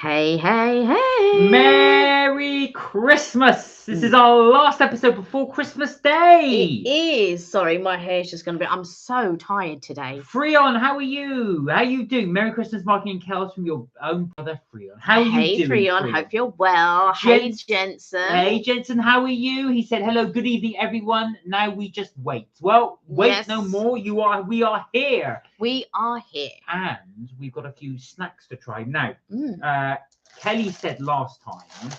Hey, hey, hey. Merry Christmas! This is our last episode before Christmas Day. It is. Sorry, my hair's just going to be... I'm so tired today. Freon, how are you? How are you doing? Merry Christmas, Marky and Kels from your own brother, Freon. How are you doing, Freon? Hope you're well. Hey, Jensen. Hey, Jensen, how are you? He said, hello, good evening, everyone. Now we just wait. Well, wait no more. We are here. We are here. And we've got a few snacks to try. Now, Kelly said last time,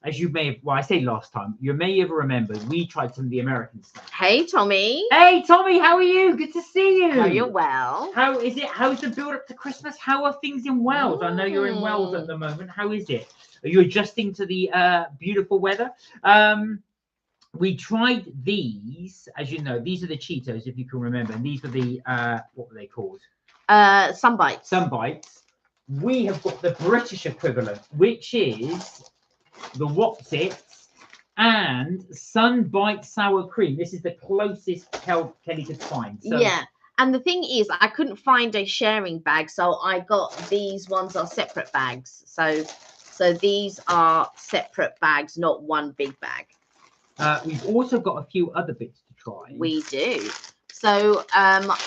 as you may have, well, I say last time, you may have remembered, we tried some of the American snacks. Hey, Tommy. Hey, Tommy, how are you? Good to see you. Are you well? How is it? How's the build up to Christmas? How are things in Wales? I know you're in Wales at the moment. How is it? Are you adjusting to the beautiful weather? We tried these, as you know, these are the Cheetos, if you can remember. And these are the, what were they called? Sun bites. Sun bites. We have got the British equivalent, which is the Wotsits and Sun Bite Sour Cream. This is the closest Kelly could find. So, yeah. And the thing is, I couldn't find a sharing bag, so I got these ones are separate bags. So these are separate bags, not one big bag. We've also got a few other bits to try. We do. So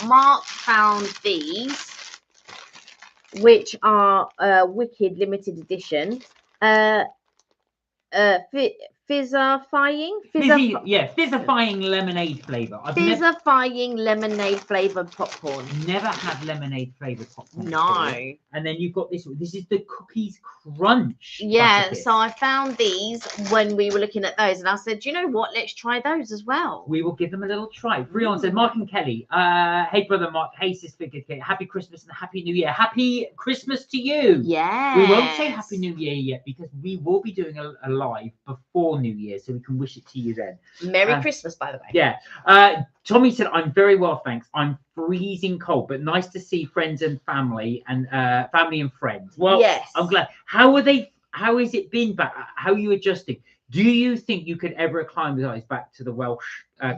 Mark found these, which are Wicked limited edition. Fizzifying lemonade flavour. Fizzifying lemonade flavoured popcorn. Never had lemonade flavoured popcorn. No. Before. And then you've got this one. This is the Cookies Crunch. Yeah, so I found these when we were looking at those, and I said, you know what? Let's try those as well. We will give them a little try. Freon said, Mark and Kelly, hey brother Mark, hey sister Kelly, happy Christmas and happy New Year. Happy Christmas to you. Yeah. We won't say happy New Year yet because we will be doing a live before New Year, so we can wish it to you then. Merry Christmas, by the way. Yeah. Tommy said, I'm very well, thanks. I'm freezing cold, but nice to see friends and family and friends. Well, yes. I'm glad. How has it been back? How are you adjusting? Do you think you could ever acclimatise back to the Welsh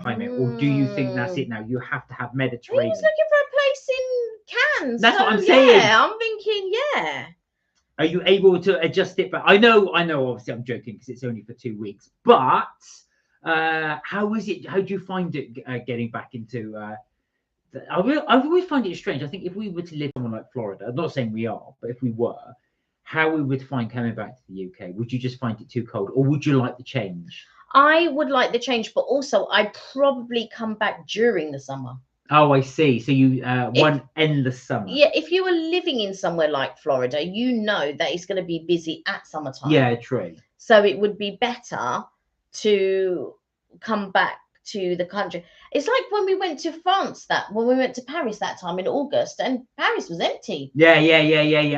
climate, or do you think that's it now? You have to have Mediterranean. He was looking for a place in Cannes. That's what I'm saying. Yeah, I'm thinking, yeah. Are you able to adjust it? But I know. Obviously, I'm joking because it's only for 2 weeks. But how is it? How do you find it getting back into? I always find it strange. I think if we were to live somewhere like Florida, I'm not saying we are, but if we were, how we would find coming back to the UK? Would you just find it too cold, or would you like the change? I would like the change, but also I'd probably come back during the summer. Oh, I see. So you one endless summer. Yeah, if you were living in somewhere like Florida, you know that it's going to be busy at summertime. Yeah, true. So it would be better to come back to the country. It's like when we went to Paris that time in August, and Paris was empty. Yeah.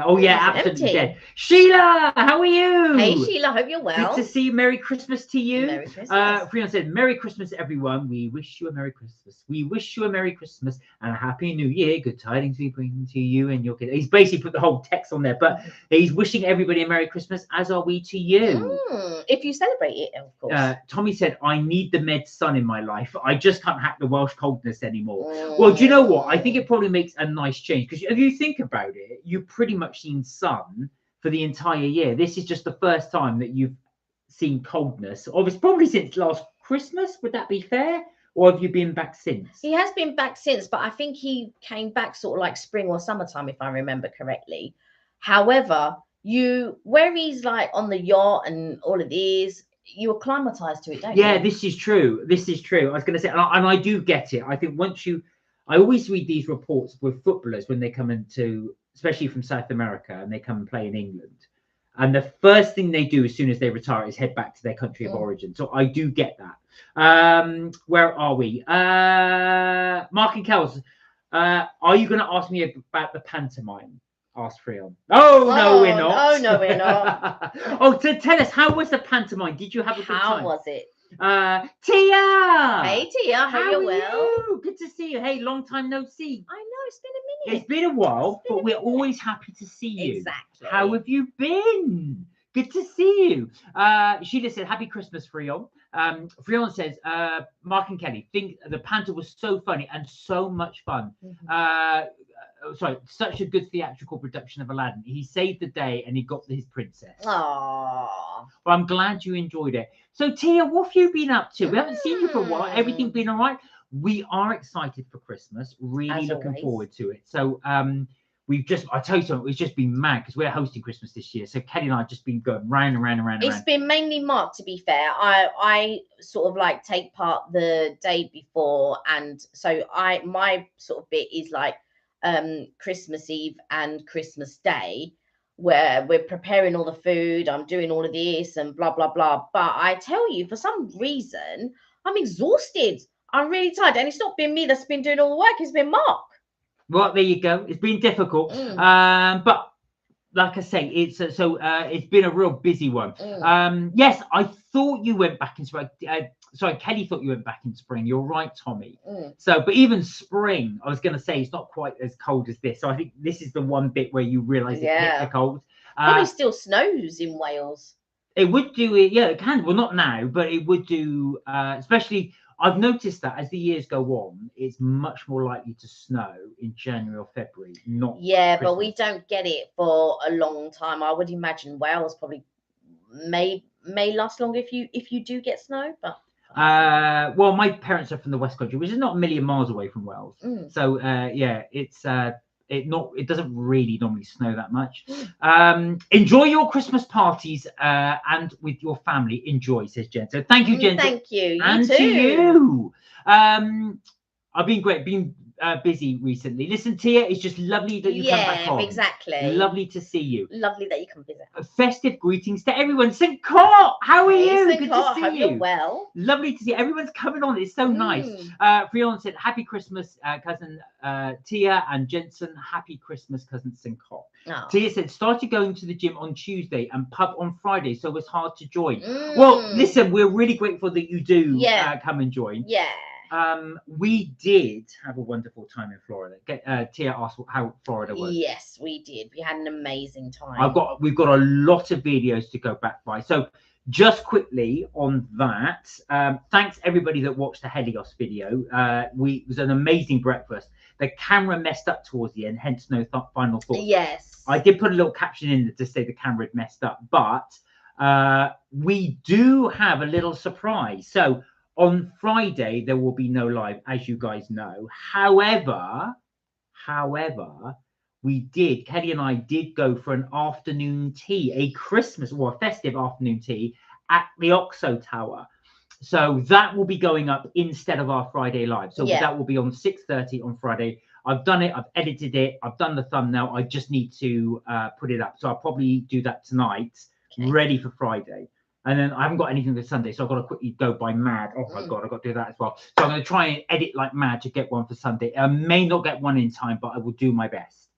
Oh yeah, absolutely dead. Sheila, how are you? Hey Sheila, hope you're well. Good to see you. Merry Christmas to you. Merry Christmas. Freon said, Merry Christmas, everyone. We wish you a Merry Christmas. We wish you a Merry Christmas and a Happy New Year. Good tidings we bring to you and your kids. He's basically put the whole text on there, but he's wishing everybody a Merry Christmas, as are we to you. If you celebrate it, of course. Tommy said, I need the med sun in my life. I just can't hack the Welsh coldness anymore. Well, do you know what? I think it probably makes a nice change, because if you think about it, you've pretty much seen sun for the entire year. This is just the first time that you've seen coldness. Obviously, probably since last Christmas. Would that be fair? Or have you been back since? He has been back since, but I think he came back sort of like spring or summertime, if I remember correctly. However, where he's like on the yacht and all of these, you acclimatise to it, don't you? Yeah, this is true. This is true. I was going to say, and I do get it. I think I always read these reports with footballers when they come into, especially from South America, and they come and play in England. And the first thing they do as soon as they retire is head back to their country of origin. So I do get that. Where are we? Mark and Kels, are you going to ask me about the pantomime? Asked Freon. Oh, no, we're not. Oh, no, we're not. To tell us, how was the pantomime? Did you have a good time? How was it? Tia! Hey, Tia. How are you well? Good to see you. Hey, long time no see. I know, it's been a minute. It's been a while, but we're always happy to see you. Exactly. How have you been? Good to see you. Sheila said, happy Christmas, Freon. Freon says, Mark and Kelly, think the panto was so funny and so much fun. such a good theatrical production of Aladdin. He saved the day and he got his princess. Oh, Well, I'm glad you enjoyed it. So, Tia, what have you been up to? We haven't seen you for a while. Everything been all right? We are excited for Christmas. Really looking forward to it. So, I tell you something, it's just been mad because we're hosting Christmas this year. So Kelly and I have just been going round and round and round. It's been mainly Mark, to be fair. I sort of like take part the day before, and so my sort of bit is like Christmas Eve and Christmas Day, where we're preparing all the food, I'm doing all of this and blah blah blah. But I tell you, for some reason, I'm exhausted. I'm really tired, and it's not been me that's been doing all the work, it's been Mark. Well, there you go. It's been difficult, but like I say, it's been a real busy one. Yes, I thought you went back in spring. Sorry, Kelly thought you went back in spring. You're right, Tommy. So, but even spring, I was going to say, it's not quite as cold as this. So I think this is the one bit where you realise it hit the cold. Probably still snows in Wales. It would do it. Yeah, it can. Well, not now, but it would do. Especially, I've noticed that as the years go on, it's much more likely to snow in January or February. Not Christmas. But we don't get it for a long time. I would imagine Wales probably may last longer if you do get snow. But well, my parents are from the West Country, which is not a million miles away from Wales. So yeah, it's it doesn't really normally snow that much. Enjoy your Christmas parties and with your family. Enjoy, says Jen. So thank you, Jen. Thank you. And too. to you. I've been great. Been busy recently. Listen, Tia, it's just lovely that you come back on. Exactly. Lovely to see you. Lovely that you come visit. Festive greetings to everyone. St. Cort, how are you? St. Good Cort, to see hope you. You're well. Lovely to see you. Everyone's coming on. It's so nice. Freon said, "Happy Christmas, cousin Tia," and Jensen, "Happy Christmas, cousin St. Cort." Tia said, "Started going to the gym on Tuesday and pub on Friday, so it was hard to join." Well, listen, we're really grateful that you do come and join. Yeah. We did have a wonderful time in Florida. Tia asked how Florida was. Yes, we did. We had an amazing time. We've got a lot of videos to go back by. So just quickly on that, thanks everybody that watched the Helios video. It was an amazing breakfast. The camera messed up towards the end, hence no final thoughts. Yes. I did put a little caption in there to say the camera had messed up, but we do have a little surprise. So on Friday, there will be no live, as you guys know. However, Kelly and I did go for an afternoon tea, a festive afternoon tea at the Oxo Tower. So that will be going up instead of our Friday live. So that will be on 6:30 on Friday. I've done it. I've edited it. I've done the thumbnail. I just need to put it up. So I'll probably do that tonight, ready for Friday. And then I haven't got anything for Sunday, so I've got to quickly go by mad. Oh my God, I've got to do that as well. So I'm going to try and edit like mad to get one for Sunday. I may not get one in time, but I will do my best.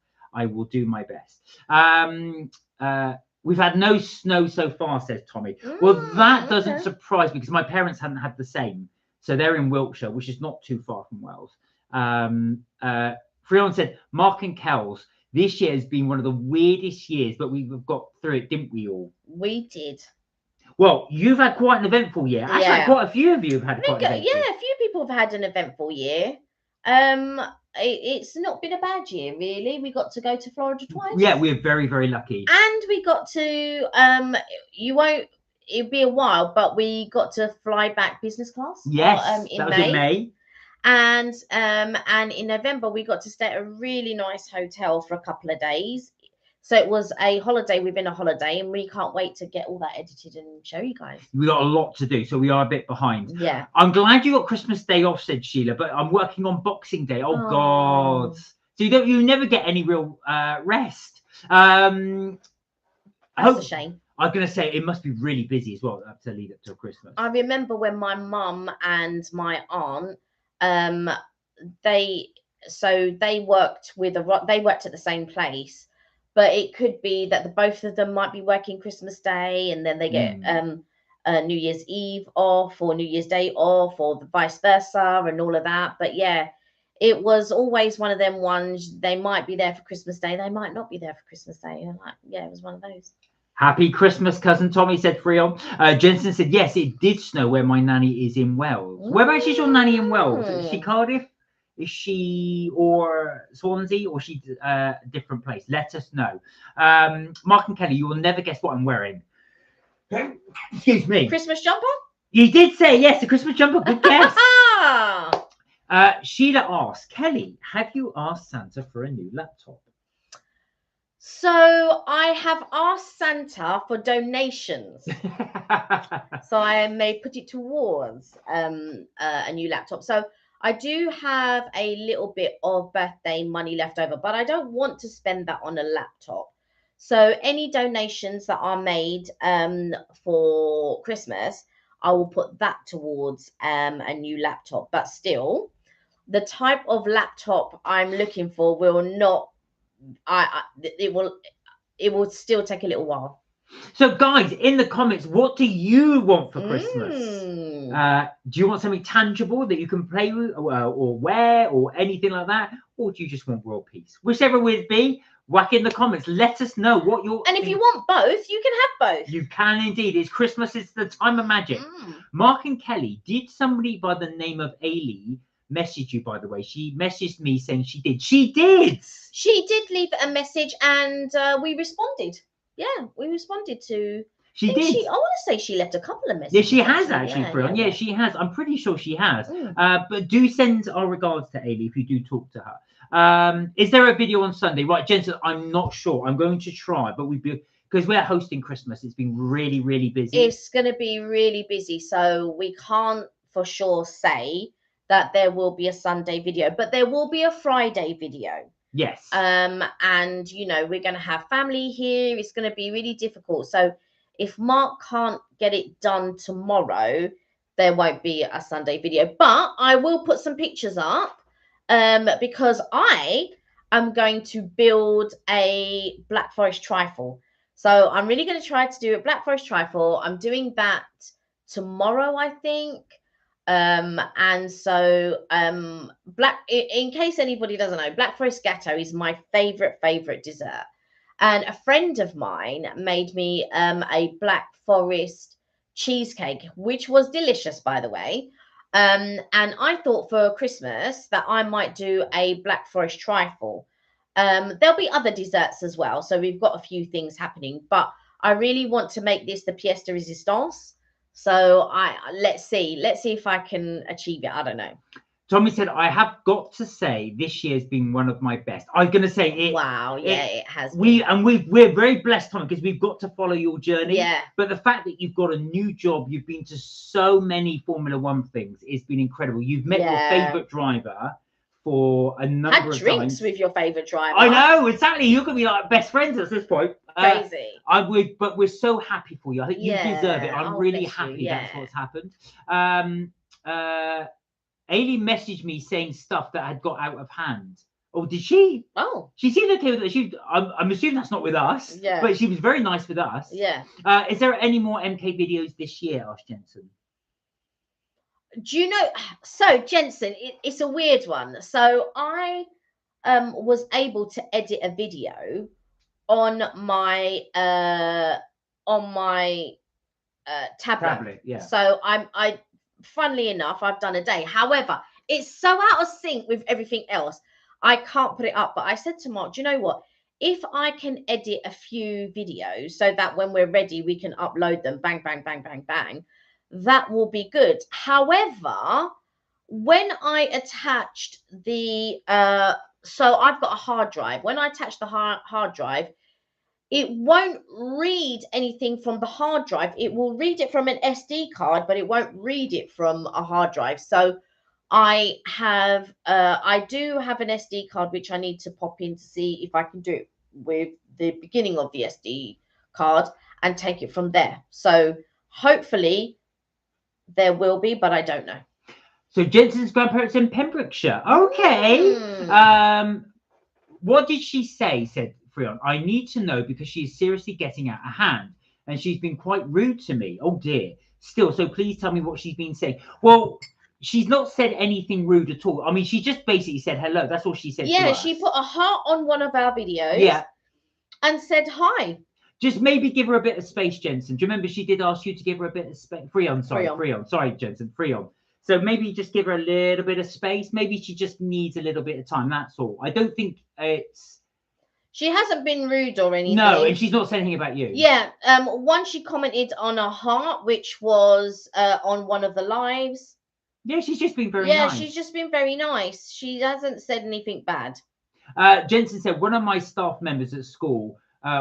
We've had no snow so far, says Tommy. Well, that doesn't surprise me because my parents hadn't had the same. So they're in Wiltshire, which is not too far from Wales. Freon said, Mark and Kells, this year has been one of the weirdest years, but we've got through it, didn't we all? We did. Well, you've had quite an eventful year. Actually, quite a few of you have had quite an eventful year. Yeah, a few people have had an eventful year. It's not been a bad year, really. We got to go to Florida twice. Yeah, we're very, very lucky. And we got to, it'll be a while, but we got to fly back business class. Yes, that was in May. And in November, we got to stay at a really nice hotel for a couple of days. So it was a holiday within a holiday, and we can't wait to get all that edited and show you guys. We got a lot to do, so we are a bit behind. Yeah. I'm glad you got Christmas Day off, said Sheila, but I'm working on Boxing Day. Oh. God. So you never get any real rest. That's a shame. I'm going to say it must be really busy as well to lead up to Christmas. I remember when my mum and my aunt, they worked at the same place. But it could be that both of them might be working Christmas Day, and then they get New Year's Eve off or New Year's Day off, or the vice versa, and all of that. But yeah, it was always one of them ones. They might be there for Christmas Day, they might not be there for Christmas Day. And it was one of those. Happy Christmas, cousin Tommy, said Freon. Jensen said, yes, it did snow where my nanny is in Wales. Whereabouts is your nanny in Wales? Is she Cardiff? Is she or Swansea, or she a different place? Let us know. Mark and Kelly, you will never guess what I'm wearing. Excuse me. Christmas jumper? You did say yes, a Christmas jumper. Good guess. Sheila asks, Kelly, have you asked Santa for a new laptop? So I have asked Santa for donations, so I may put it towards a new laptop. So I do have a little bit of birthday money left over, but I don't want to spend that on a laptop. So any donations that are made for Christmas, I will put that towards a new laptop. But still, the type of laptop I'm looking for will not. It will still take a little while. So, guys, in the comments, what do you want for Christmas? Do you want something tangible that you can play with or wear or anything like that? Or do you just want world peace? Whichever would be, whack in the comments. Let us know what you're... And if you want both, you can have both. You can indeed. It's Christmas. It's the time of magic. Mark and Kelly, did somebody by the name of Ailey message you, by the way? She messaged me saying she did. She did! She did leave a message and we responded. Yeah, we responded to... She did. I want to say she left a couple of messages. Yeah, she has actually, Frion. Yeah, she has. I'm pretty sure she has. But do send our regards to Ailey if you do talk to her. Is there a video on Sunday? Right, Jensen, I'm not sure. I'm going to try, but because we're hosting Christmas, it's been really, really busy. It's going to be really busy, so we can't for sure say that there will be a Sunday video, but there will be a Friday video. Yes. And you know, we're going to have family here. It's going to be really difficult. So if Mark can't get it done tomorrow, there won't be a Sunday video. But I will put some pictures up because I am going to build a Black Forest trifle. So I'm really going to try to do a Black Forest trifle. I'm doing that tomorrow, I think. And so in case anybody doesn't know, Black Forest Gatto is my favorite dessert. And a friend of mine made me a Black Forest cheesecake, which was delicious, by the way. And I thought for Christmas that I might do a Black Forest trifle. There'll be other desserts as well. So we've got a few things happening, but I really want to make this the pièce de résistance. So let's see if I can achieve it. I don't know. Tommy said, I have got to say this year's been one of my best. I'm going to say it. Wow. Yeah, it has. We're very blessed, Tommy, because we've got to follow your journey. Yeah. But the fact that you've got a new job, you've been to so many Formula One things, it's been incredible. You've met your favorite driver for a number of times. Had drinks with your favorite driver. I know, exactly. You're going to be like best friends at this point. Crazy. But we're so happy for you. I think you deserve it. I'm really happy that's what's happened. Ailey messaged me saying stuff that had got out of hand. Oh, did she? Oh. She seemed okay with it. I'm assuming that's not with us. Yeah. But she was very nice with us. Yeah. Is there any more MK videos this year, asked Jensen? Do you know? So, Jensen, it's a weird one. So, I was able to edit a video on my tablet. Yeah. So funnily enough, I've done a day. However, it's so out of sync with everything else, I can't put it up. But I said to Mark, do you know what? If I can edit a few videos so that when we're ready, we can upload them, bang, bang, bang, bang, bang, that will be good. However, when I attached the, so I've got a hard drive. When I attach the hard drive, it won't read anything from the hard drive. It will read it from an SD card, but it won't read it from a hard drive. So I do have an SD card, which I need to pop in to see if I can do it with the beginning of the SD card and take it from there. So hopefully there will be, but I don't know. So Jensen's grandparents in Pembrokeshire. Okay. What did she say? Said Freon, I need to know because she is seriously getting out of hand and she's been quite rude to me. Oh dear. Still, so please tell me what she's been saying. Well, she's not said anything rude at all. I mean, she just basically said hello. That's all she said. Yeah, she put a heart on one of our videos. Yeah. And said hi. Just maybe give her a bit of space, Jensen. Do you remember she did ask you to give her a bit of space? Freon, sorry, Jensen. Freon. So maybe just give her a little bit of space. Maybe she just needs a little bit of time. That's all. I don't think it's. She hasn't been rude or anything. No, and she's not saying anything about you. Yeah. One, she commented on a heart, which was on one of the lives. Yeah, she's just been very nice. Yeah, she's just been very nice. She hasn't said anything bad. Jensen said, one of my staff members at school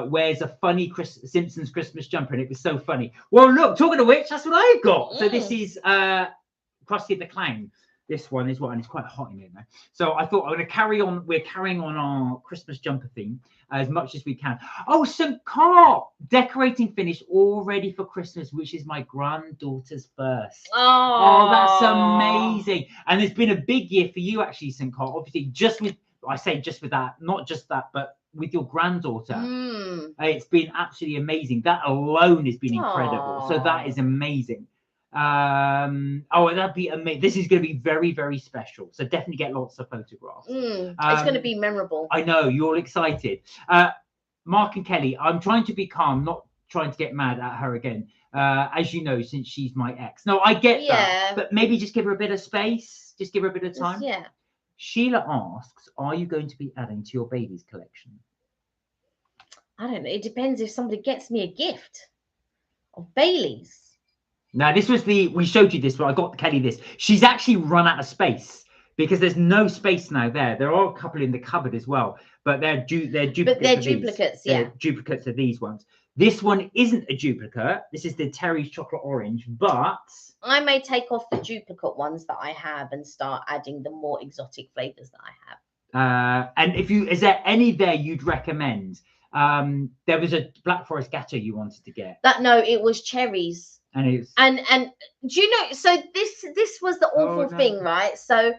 wears a funny Simpsons Christmas jumper, and it was so funny. Well, look, talking of which, that's what I've got. So this is Krusty the Clown. This one is and it's quite hot in here now. So I thought I'm going to carry on. We're carrying on our Christmas jumper theme as much as we can. Oh, St. Carl decorating finished all ready for Christmas, which is my granddaughter's first. Oh, that's amazing. And it's been a big year for you, actually, St. Carl. Obviously, just with that, not just that, but with your granddaughter. It's been absolutely amazing. That alone has been incredible. So that is amazing. That'd be amazing. This is going to be very, very special. So definitely get lots of photographs. It's going to be memorable. I know you're all excited. Mark and Kelly, I'm trying to be calm, not trying to get mad at her again. As you know, since she's my ex. No, I get that, but maybe just give her a bit of space. Just give her a bit of time. Yeah. Sheila asks, are you going to be adding to your Baileys collection? I don't know. It depends if somebody gets me a gift of Baileys. Now, this was we showed you this, but I got Kelly this. She's actually run out of space because there's no space now there. There are a couple in the cupboard as well, but they're duplicates. But they're duplicates, They're duplicates of these ones. This one isn't a duplicate. This is the Terry's Chocolate Orange, but I may take off the duplicate ones that I have and start adding the more exotic flavors that I have. And is there any there you'd recommend? There was a Black Forest Gatto you wanted to get. No, it was cherries. And it's and do you know? So this was the awful thing, right? So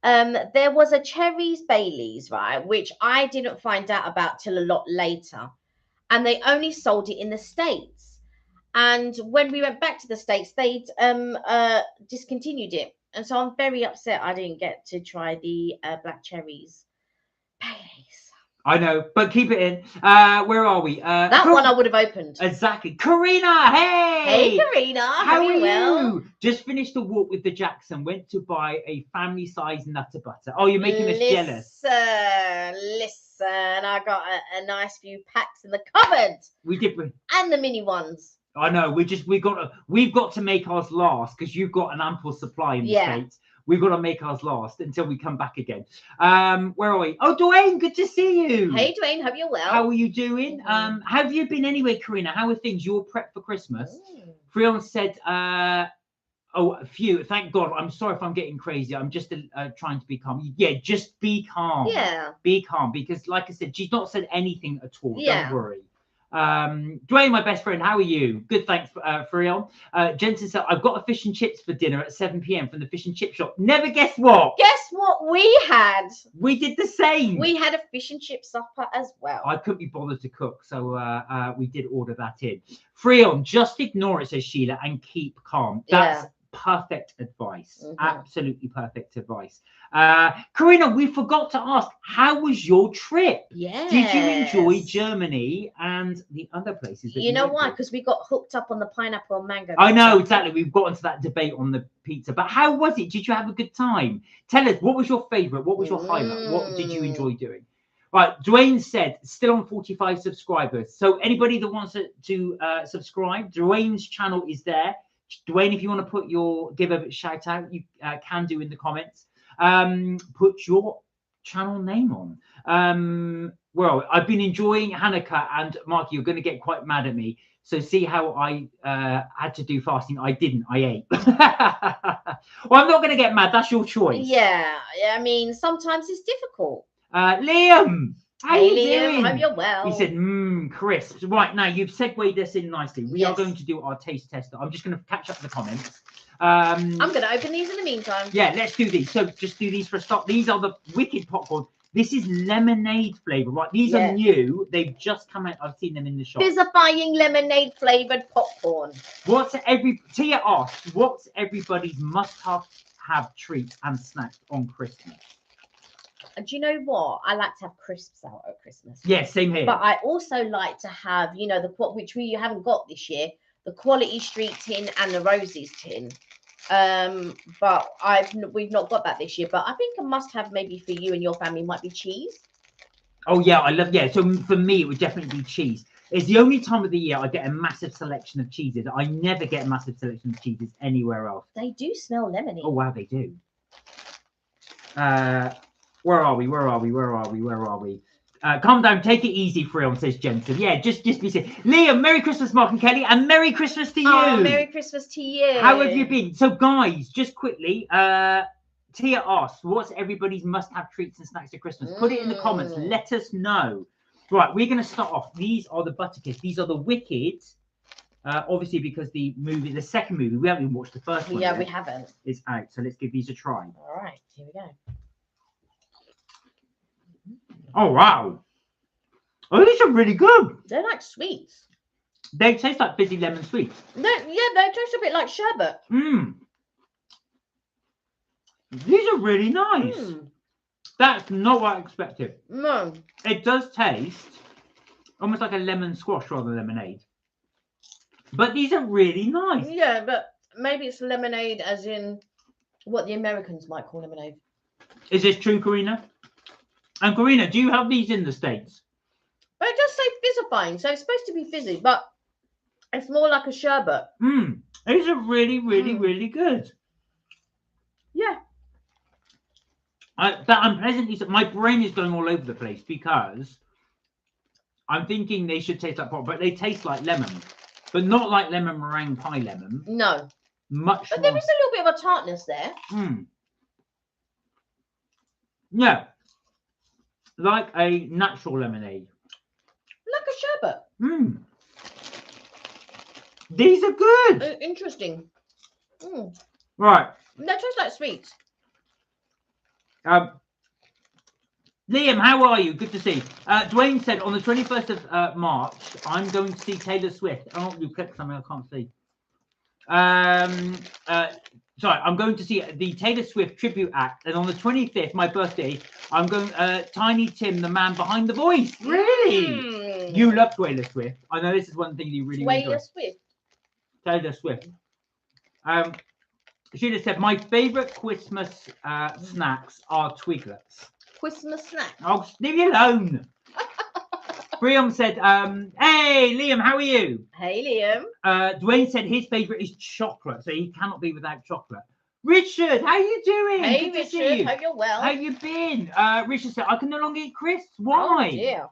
there was a cherries Baileys, right, which I didn't find out about till a lot later, and they only sold it in the States. And when we went back to the States, they'd discontinued it, and so I'm very upset I didn't get to try the black cherries Baileys. I know, but keep it in. Where are we? That one I would have opened. Exactly. Karina, hey! Hey, Karina. How are you? Just finished the walk with the Jackson. Went to buy a family-size Nutter Butter. Oh, you're making us jealous. Listen. I got a nice few packs in the cupboard. We did. And the mini ones. I know. We've got to make ours last because you've got an ample supply in the States. We've got to make ours last until we come back again. Where are we? Oh, Dwayne, good to see you. Hey, Dwayne, hope you're well. How are you doing? Have you been anyway, Karina? How are things? You're prepped for Christmas. Freon said, a few. Thank God. I'm sorry if I'm getting crazy. I'm just trying to be calm. Yeah, just be calm. Yeah. Be calm because, like I said, she's not said anything at all. Don't worry. Dwayne, my best friend, how are you? Good, thanks, Freon. Jensen said, I've got a fish and chips for dinner at 7 p.m. from the fish and chip shop. Never guess what? Guess what we had? We did the same. We had a fish and chip supper as well. I couldn't be bothered to cook, so we did order that in. Freon, just ignore it, says Sheila, and keep calm. That's perfect advice. Absolutely perfect advice. Karina, we forgot to ask, how was your trip? Yeah. Did you enjoy Germany and the other places? You know why? Because we got hooked up on the pineapple and mango. I know, exactly. We've got into that debate on the pizza. But how was it? Did you have a good time? Tell us, what was your favorite? What was your highlight? What did you enjoy doing? Right, Dwayne said, still on 45 subscribers. So anybody that wants to subscribe, Dwayne's channel is there. Dwayne, if you want to give a shout out, you can do in the comments. Put your channel name on. Well, I've been enjoying Hanukkah, and Mark, you're going to get quite mad at me. So see how I had to do fasting. I didn't. I ate. Well, I'm not going to get mad. That's your choice. Yeah. I mean, sometimes it's difficult. Liam. How are you doing? Hope you're well. He said, crisps. Right, now you've segued us in nicely. We are going to do our taste tester. I'm just going to catch up the comments. I'm going to open these in the meantime. Yeah, let's do these. So just do these for a start. These are the wicked popcorn. This is lemonade flavour, right? These are new. They've just come out. I've seen them in the shop. Fizzifying lemonade flavoured popcorn. Tia asked, what's everybody's must-have treat and snack on Christmas? Do you know what? I like to have crisps out at Christmas. Yeah, same here. But I also like to have, which we haven't got this year, the Quality Street tin and the Roses tin. But we've not got that this year. But I think a must-have maybe for you and your family might be cheese. Oh yeah, I love So for me, it would definitely be cheese. It's the only time of the year I get a massive selection of cheeses. I never get a massive selection of cheeses anywhere else. They do smell lemony. Oh wow, they do. Where are we? Where are we? Where are we? Where are we? Calm down, take it easy, Freon, says Jensen. Yeah, just be safe. Liam, Merry Christmas, Mark and Kelly, and Merry Christmas to you. Oh, Merry Christmas to you. How have you been? So, guys, just quickly, Tia asked, what's everybody's must-have treats and snacks at Christmas? Put it in the comments. Let us know. Right, we're going to start off. These are the Butterkist. These are the Wicked. Obviously, because the second movie, we haven't even watched the first one. Yeah, yet. we haven't. It's out, so let's give these a try. All right, here we go. Oh, wow. Oh, these are really good. They're like sweets. They taste like fizzy lemon sweets. They taste a bit like sherbet. Mmm. These are really nice. That's not what I expected. No. It does taste almost like a lemon squash rather than lemonade. But these are really nice. Yeah, but maybe it's lemonade as in what the Americans might call lemonade. Is this true, Karina? And Karina, do you have these in the States? But it does say fizzifying, so it's supposed to be fizzy, but it's more like a sherbet. These are really, really, really good. Yeah. I'm pleasantly, my brain is going all over the place because I'm thinking they should taste like pop, but they taste like lemon, but not like lemon meringue pie lemon. No. Much but more. there is a little bit of a tartness there. Yeah. Like a natural lemonade. Like a sherbet. These are good. Interesting. Right. They taste like sweets. Liam, how are you? Good to see. Dwayne said on the 21st of March, I'm going to see Taylor Swift. Oh, you clicked something I can't see. Sorry, I'm going to see the Taylor Swift tribute act, and on the 25th, my birthday, I'm going. Tiny Tim, the man behind the voice. Really? You love Taylor Swift. I know this is one thing you really enjoy. Taylor Swift. Sheila said my favourite Christmas snacks are Twiglets. Christmas snacks. Oh, leave me alone. Briam said, hey, Liam, how are you? Hey, Liam. Dwayne said his favourite is chocolate, so he cannot be without chocolate. Richard, how are you doing? Hey, Richard, hope you're well. How you been? Richard said, I can no longer eat crisps. Why? Oh, dear.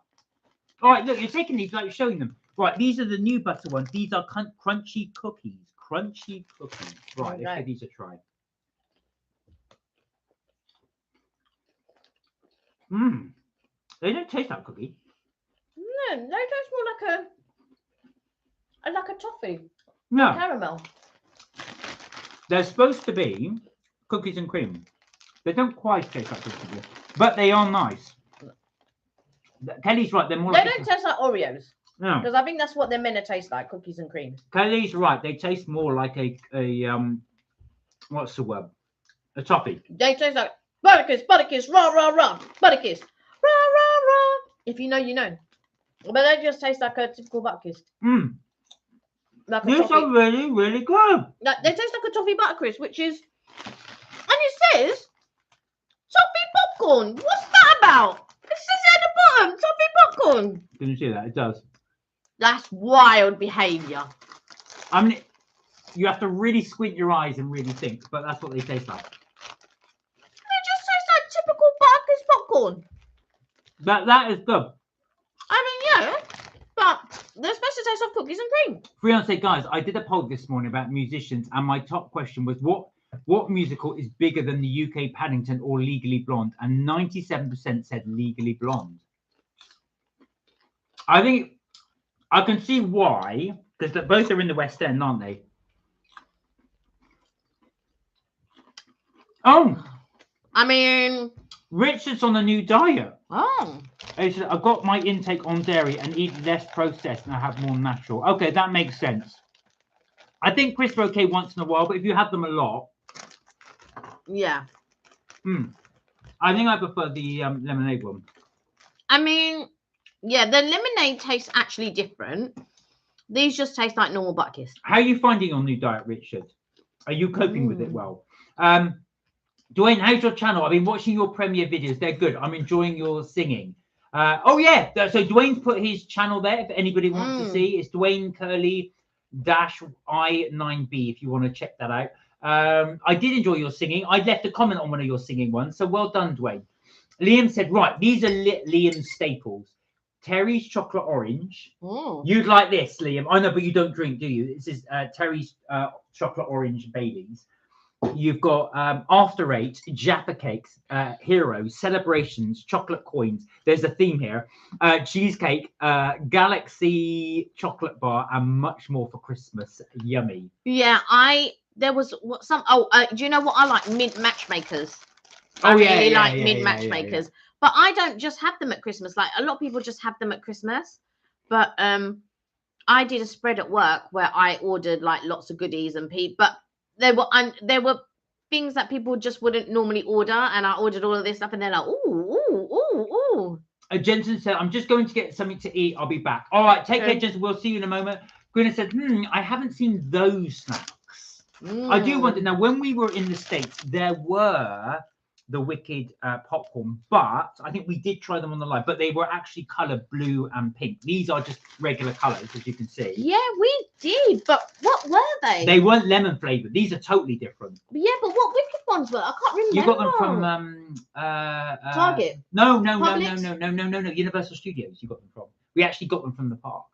All right, look, you're taking these, like you're showing them. Right, these are the new butter ones. These are crunchy cookies. Crunchy cookies. Right, let's give these a try. They don't taste like cookie. No, they taste more like a toffee. No. Caramel. They're supposed to be cookies and cream. They don't quite taste like cookies, but they are nice. Kelly's right. They're more. They don't taste like Oreos. No. Because I think that's what they're meant to taste like, cookies and cream. Kelly's right. They taste more like a what's the word? A toffee. They taste like Butterkiss, rah, rah, rah, Butterkiss, rah, rah, rah. If you know, you know. But they just taste like a typical Butterkiss. Like a These toffee. are really, really good. Like, they taste like a toffee Butterkriss, which is, and it says toffee popcorn. What's that about? It says at the bottom, toffee popcorn. Can you see that? It does. That's wild behaviour. I mean, you have to really squint your eyes and really think, but that's what they taste like. They just taste like typical Butterkiss popcorn. That is good. I mean, yeah, but they're supposed to taste like cookies and cream. Freon said, guys, I did a poll this morning about musicians, and my top question was what musical is bigger than the UK Paddington or Legally Blonde? And 97% said Legally Blonde. I think I can see why, because both are in the West End, aren't they? Oh, I mean, Richard's on a new diet. oh, He said, I've got my intake on dairy and eat less processed and I have more natural. Okay, that makes sense. I think crisps are okay once in a while, but if you have them a lot. yeah. I think I prefer the lemonade one. I mean, yeah, the lemonade tastes actually different. These just taste like normal Butterkiss. How are you finding your new diet, Richard? Are you coping with it well? Dwayne, how's your channel? I've been watching your premiere videos. They're good. I'm enjoying your singing. Oh yeah, so Dwayne's put his channel there if anybody wants to see. It's Dwayne Curly -I9B if you want to check that out. I did enjoy your singing. I left a comment on one of your singing ones, so well done, Dwayne. Liam said, right, these are Liam's staples. Terry's chocolate orange. You'd like this, Liam. I know, but you don't drink, do you? This is Terry's chocolate orange Baileys. You've got After Eight, Jaffa Cakes, Heroes, Celebrations, Chocolate Coins. There's a theme here. Cheesecake, Galaxy Chocolate Bar, and much more for Christmas. Yummy. Yeah, there was some. Do you know what I like? Mint matchmakers. Oh, I yeah, really yeah, like yeah, mint yeah, matchmakers. yeah. But I don't just have them at Christmas. Like a lot of people just have them at Christmas. But I did a spread at work where I ordered like lots of goodies and but there were things that people just wouldn't normally order, and I ordered all of this stuff, and they're like, ooh. Jensen said, I'm just going to get something to eat. I'll be back. All right, take care, Jensen. We'll see you in a moment. Gwyneth said, I haven't seen those snacks. I do wonder now, when we were in the States, there were the Wicked popcorn, but I think we did try them on the live, but they were actually colored blue and pink. These are just regular colors, as you can see. Yeah, we did, but what were they? They weren't lemon flavored. These are totally different. Yeah, but what Wicked ones were? I can't remember. You got them from Target? No. Universal Studios. You got them from. We actually got them from the park.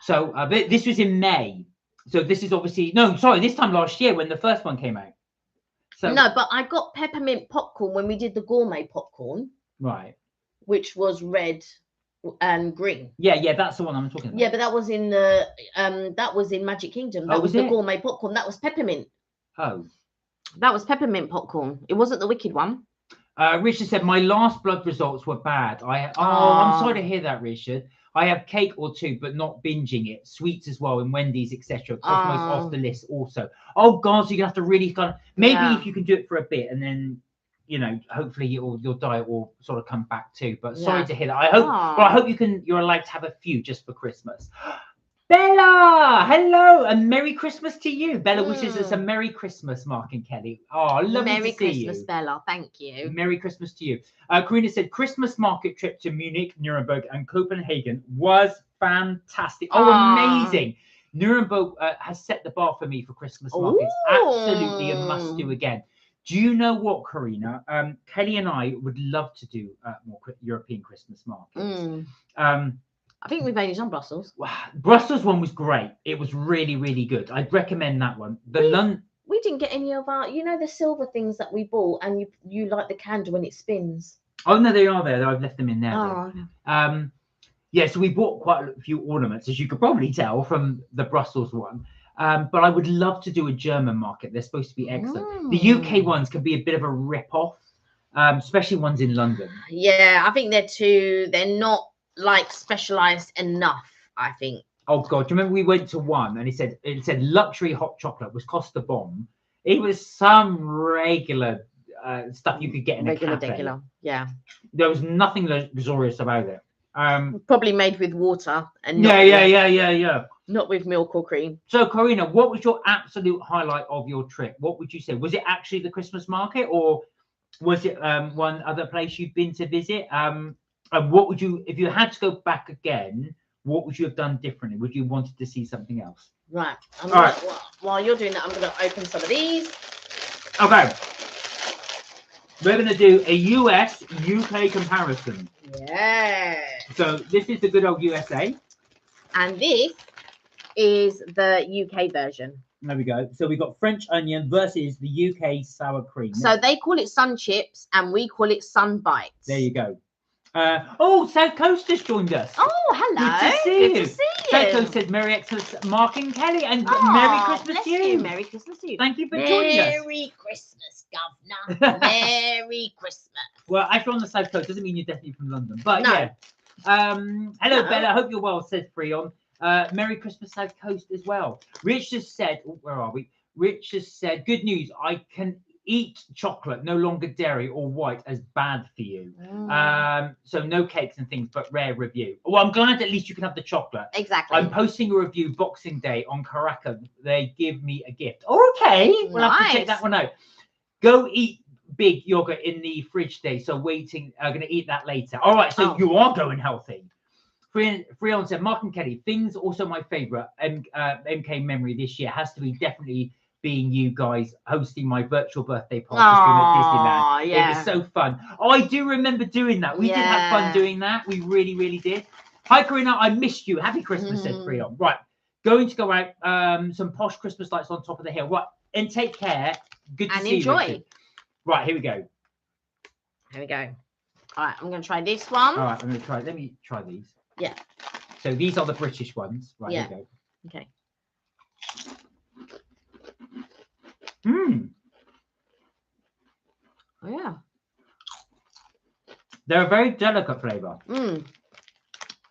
So this was in May. So this is obviously this time last year when the first one came out. So, no, but I got peppermint popcorn when we did the gourmet popcorn. Right. Which was red and green. Yeah, that's the one I'm talking about. Yeah, but that was in the that was in Magic Kingdom. That was the gourmet popcorn. That was peppermint. Oh. That was peppermint popcorn. It wasn't the Wicked one. Richard said, my last blood results were bad. I'm sorry to hear that, Richard. I have cake or two, but not binging it. Sweets as well, in Wendy's, etc. Cosmos off the list also. Oh God, so you have to really kind of if you can do it for a bit, and then hopefully your diet will sort of come back too. But sorry to hear that. I hope you're allowed to have a few just for Christmas. Bella, hello, and Merry Christmas to you. Bella wishes us a Merry Christmas, Mark and Kelly. Oh, lovely Merry to see Christmas, you. Bella. Thank you. Merry Christmas to you. Karina said, Christmas market trip to Munich, Nuremberg, and Copenhagen was fantastic. Oh, amazing. Nuremberg has set the bar for me for Christmas markets. Absolutely a must do again. Do you know what, Karina? Kelly and I would love to do more European Christmas markets. I think we've only done Brussels. Brussels one was great. It was really, really good. I'd recommend that one. We didn't get any of our, the silver things that we bought, and you like the candle when it spins. Oh no, they are there. I've left them in there. Oh. Yeah, so we bought quite a few ornaments, as you could probably tell from the Brussels one. But I would love to do a German market. They're supposed to be excellent. The UK ones can be a bit of a rip-off, especially ones in London. Yeah, I think they're not like specialized enough, I think. Oh God, do you remember we went to one and it said luxury hot chocolate was cost the bomb. It was some regular stuff you could get in a cafe. Yeah. There was nothing luxurious about it. Probably made with water and not with milk or cream. So Karina, what was your absolute highlight of your trip? What would you say? Was it actually the Christmas market, or was it one other place you've been to visit? And what would you, if you had to go back again, what would you have done differently? Would you wanted to see something else? Right. Right. While you're doing that, I'm going to open some of these. Okay. We're going to do a US-UK comparison. Yeah. So this is the good old USA. And this is the UK version. There we go. So we've got French onion versus the UK sour cream. So they call it sun chips and we call it sun bites. There you go. South Coast has joined us. Oh, hello. Good to see you. Good to see you. South Coast said Merry Xmas, Mark and Kelly, and Merry Christmas to you. Merry Christmas to you. Thank you for joining us. Merry Christmas, Governor. Merry Christmas. Well, if you're on the South Coast, doesn't mean you're definitely from London. But yeah. Hello, Bella. I hope you're well, says Freon. Merry Christmas, South Coast as well. Rich just said, where are we? Rich just said, good news. I can eat chocolate, no longer dairy or white, as bad for you. So no cakes and things, but rare review. Well, I'm glad at least you can have the chocolate. Exactly. I'm posting a review Boxing Day on Caracas. They give me a gift. Okay, we'll have to check that one out. Go eat big yogurt in the fridge today. So waiting, I'm going to eat that later. All right, so you are going healthy. Freon said, Mark and Kelly, things also my favorite MK memory this year has to be definitely being you guys hosting my virtual birthday party stream at Disneyland. Yeah. It was so fun. Oh, I do remember doing that. We did have fun doing that. We really, really did. Hi, Karina. I missed you. Happy Christmas, said Freon. Right. Going to go out. Some posh Christmas lights on top of the hill. Right. And take care. Good to see you. Enjoy. Richard. Right. Here we go. Here we go. All right. I'm going to try this one. All right. I'm going to try. Let me try these. Yeah. So these are the British ones. Right. Here we go. Okay. Oh, yeah. They're a very delicate flavour.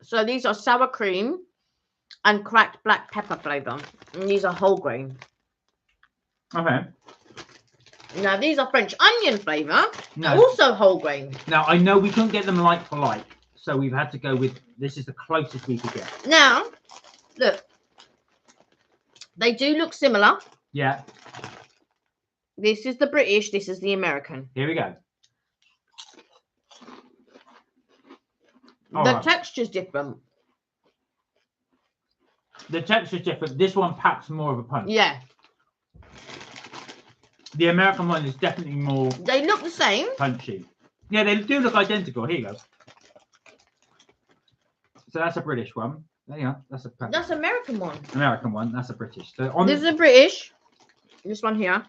So these are sour cream and cracked black pepper flavour. And these are whole grain. Okay. Now these are French onion flavour. No. Also whole grain. Now I know we couldn't get them like for like. So we've had to go with, this is the closest we could get. Now, look. They do look similar. Yeah. This is the British, this is the American. Here we go. The texture's different. The texture's different. This one packs more of a punch. Yeah. The American one is definitely more... They look the same. Punchy. Yeah, they do look identical. Here you go. So that's a British one. There you go. That's American one. American one. That's a British. So this is a British. This one here.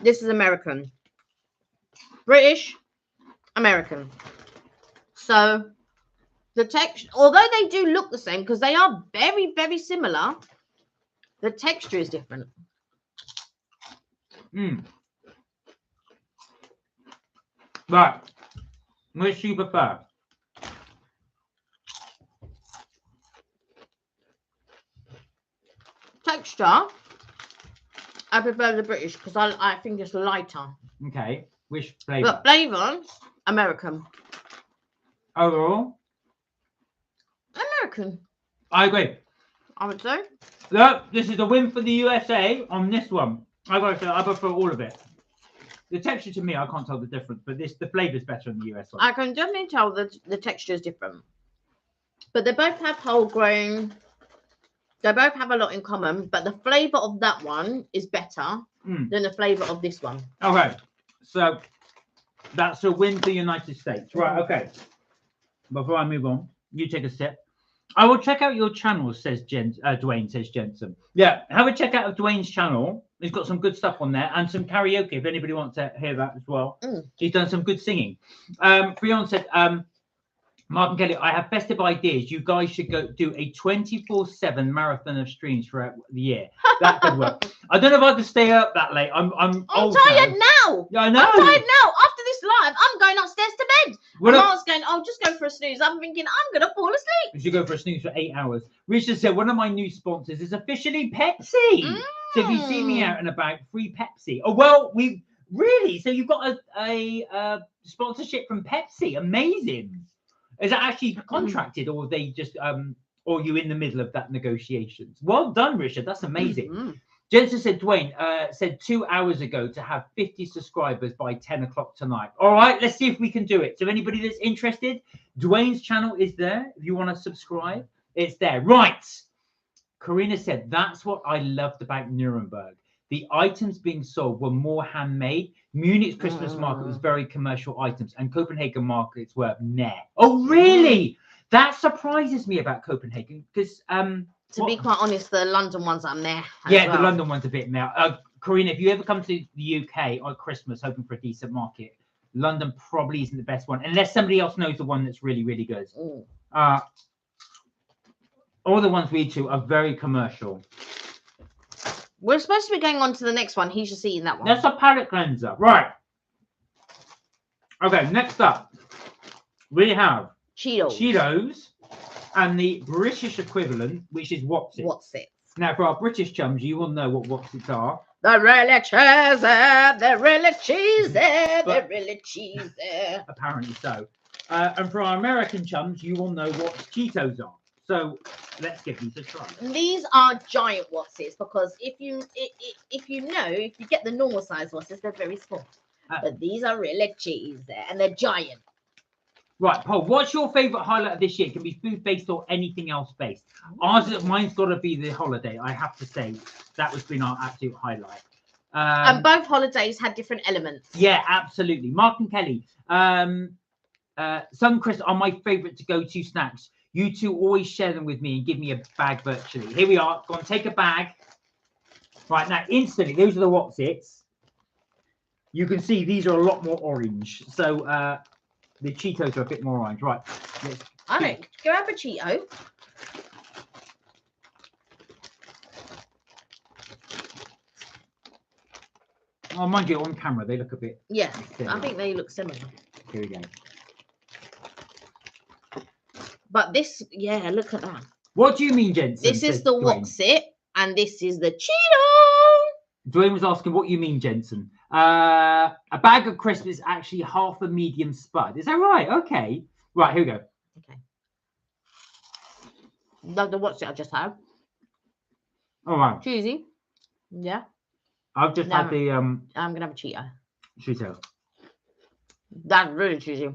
This is American. British, American. So the texture, although they do look the same because they are very, very similar, the texture is different. Right. Which do you prefer? Texture, I prefer the British because I think it's lighter. Okay. Which flavour? But flavour, American. Overall? American. I agree. I would say. Look, this is a win for the USA on this one. I gotta say, I prefer all of it. The texture to me, I can't tell the difference, but the flavour is better in the US one. I can definitely tell that the texture is different. But they both have whole grain. They both have a lot in common, but the flavour of that one is better than the flavour of this one. Okay, so that's a win for the United States. Right, okay. Before I move on, you take a sip. I will check out your channel, says Dwayne, says Jensen. Yeah, have a check out of Dwayne's channel. He's got some good stuff on there and some karaoke if anybody wants to hear that as well. He's done some good singing. Freon said, Mark and Kelly, I have festive ideas. You guys should go do a 24/7 marathon of streams throughout the year. That could work. I don't know if I can stay up that late. I'm tired now. Yeah, I know. I'm tired now. After this live, I'm going upstairs to bed. Mark's going, just go for a snooze. I'm thinking, I'm going to fall asleep. You should go for a snooze for 8 hours. Richard said, one of my new sponsors is officially Pepsi. So if you see me out and about, free Pepsi. Oh, well, so you've got a sponsorship from Pepsi. Amazing. Is that actually contracted, or they just or you in the middle of that negotiations? Well done, Richard. That's amazing. Jensen said, Dwayne said 2 hours ago to have 50 subscribers by 10 o'clock tonight. All right, let's see if we can do it. So anybody that's interested, Dwayne's channel is there. If you want to subscribe, it's there. Right. Karina said, that's what I loved about Nuremberg. The items being sold were more handmade. Munich's Christmas market was very commercial items, and Copenhagen markets were meh. Oh, really? That surprises me about Copenhagen because, to be quite honest, the London ones are meh. Yeah, the London one's a bit meh. Karina, if you ever come to the UK on Christmas hoping for a decent market, London probably isn't the best one, unless somebody else knows the one that's really, really good. All the ones we do are very commercial. We're supposed to be going on to the next one. He's just eating that one. That's a palate cleanser. Right. Okay, next up, we have Cheetos. Cheetos and the British equivalent, which is Wotsits. Wotsits. Now, for our British chums, you will know what Wotsits are. They're really cheesy. They're really cheesy. They're really cheesy. Apparently so. And for our American chums, you will know what Cheetos are. So let's give these a try. These are giant Wotsits because if you get the normal size Wotsits, they're very small. But these are really cheesy and they're giant. Right, Paul, what's your favourite highlight of this year? It can be food-based or anything else based. Mine's got to be the holiday. I have to say that has been our absolute highlight. And both holidays had different elements. Yeah, absolutely. Mark and Kelly, Suncrest are my favourite to go-to snacks. You two always share them with me and give me a bag virtually. Here we are. Go on, take a bag. Right, now, instantly, those are the Wotsits. You can see these are a lot more orange. So, the Cheetos are a bit more orange. Right. All right, grab a Cheeto. Oh, mind you, on camera, they look a bit... Yeah, I think they look similar. Here we go. But this, yeah, look at that. What do you mean, Jensen? This is the Wotsit, and this is the Cheeto. Dwayne was asking, what you mean, Jensen? A bag of crisps is actually half a medium spud. Is that right? Okay. Right, here we go. Okay. The Wotsit I just had. All right. Cheesy. Yeah. I've just had the... I'm going to have a Cheeto. Cheeto. That's really cheesy.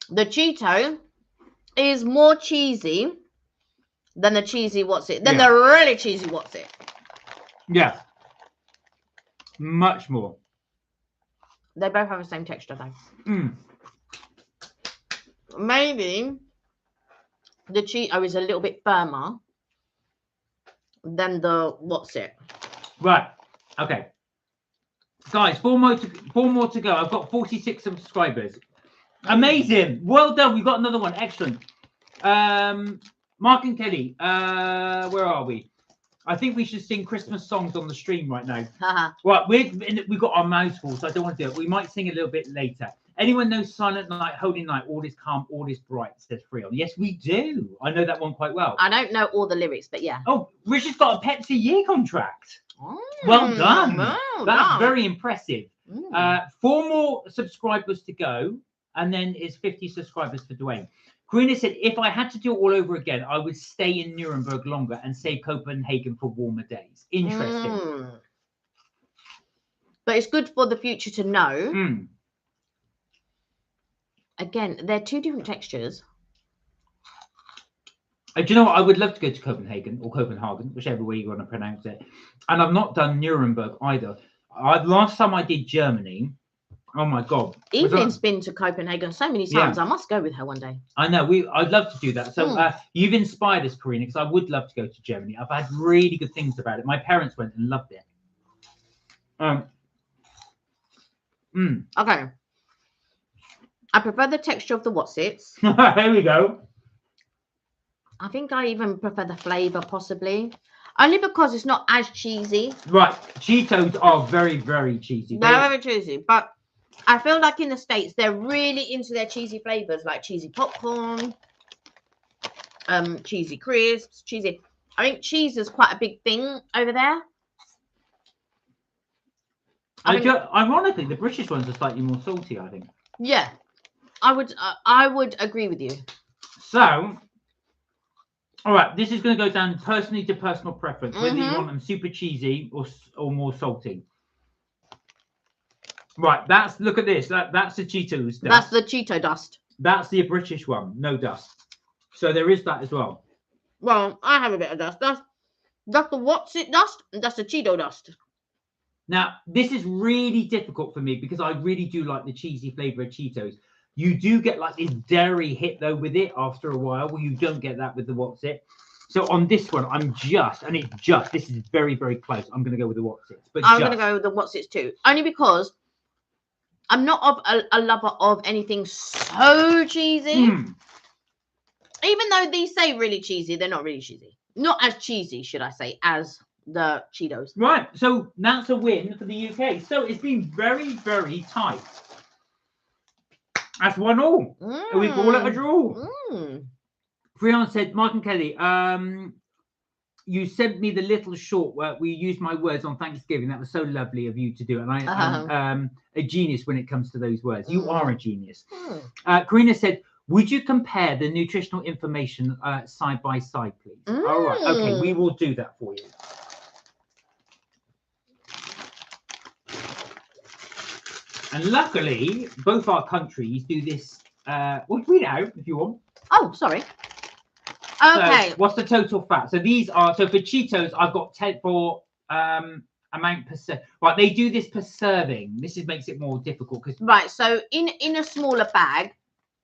The Cheeto is more cheesy than the cheesy Wotsit. Than the really cheesy Wotsit. Yeah. Much more. They both have the same texture though. Maybe the Cheeto is a little bit firmer than the Wotsit. Right. Okay. Guys, four more to go. I've got 46 subscribers. Amazing. Well done. We've got another one. Excellent. Mark and Kelly, where are we? I think we should sing Christmas songs on the stream right now. Right, we've got our mouths full, so I don't want to do it. We might sing a little bit later. Anyone knows Silent Night, Holy Night, All is Calm, All is Bright, says Freon. Yes, we do. I know that one quite well. I don't know all the lyrics, but yeah. Oh, Richard's got a Pepsi year contract. Well done. That's very impressive. 4 more subscribers to go, and then it's 50 subscribers for Dwayne. Karina said, if I had to do it all over again, I would stay in Nuremberg longer and save Copenhagen for warmer days. Interesting. But it's good for the future to know. Again, they're 2 different textures. Do you know what? I would love to go to Copenhagen or Copenhagen, whichever way you want to pronounce it. And I've not done Nuremberg either. Last time I did Germany, oh my God. Evelyn's been to Copenhagen so many times. I must go with her one day. I know. I'd love to do that. So you've inspired us, Karina, because I would love to go to Germany. I've had really good things about it. My parents went and loved it. Okay. I prefer the texture of the Wotsits. Here we go. I think I even prefer the flavour, possibly. Only because it's not as cheesy. Right. Cheetos are very, very cheesy. They're very cheesy. But I feel like in the States, they're really into their cheesy flavours, like cheesy popcorn, cheesy crisps, cheesy. I think cheese is quite a big thing over there. Ironically, the British ones are slightly more salty, I think. Yeah. I would agree with you. So, all right, this is going to go down personally to personal preference, whether you want them super cheesy or more salty. Right, look at this. That's the Cheetos dust. That's the Cheeto dust. That's the British one, no dust. So there is that as well. Well, I have a bit of dust. That's the Wotsit dust, and that's the Cheeto dust. Now, this is really difficult for me because I really do like the cheesy flavour of Cheetos. You do get like this dairy hit though with it after a while, where you don't get that with the Wotsit. So on this one, this is very, very close. I'm going to go with the Wotsits. But I'm going to go with the Wotsits too. Only because I'm not a lover of anything so cheesy. Even though these say really cheesy, they're not really cheesy. Not as cheesy, should I say, as the Cheetos. Right. So that's a win for the UK. So it's been very, very tight. That's 1-1. We call it a draw. Freon said, Mark and Kelly, you sent me the little short where we used my words on Thanksgiving. That was so lovely of you to do. And I'm a genius when it comes to those words. You are a genius. Karina said, would you compare the nutritional information side by side, please? All right. Okay, we will do that for you. And luckily, both our countries do this. Well, read it out if you want. Oh, sorry. Okay. So what's the total fat? So these are, so for Cheetos, I've got 10 for amount per serving. Right, they do this per serving. This makes it more difficult because right. So in a smaller bag,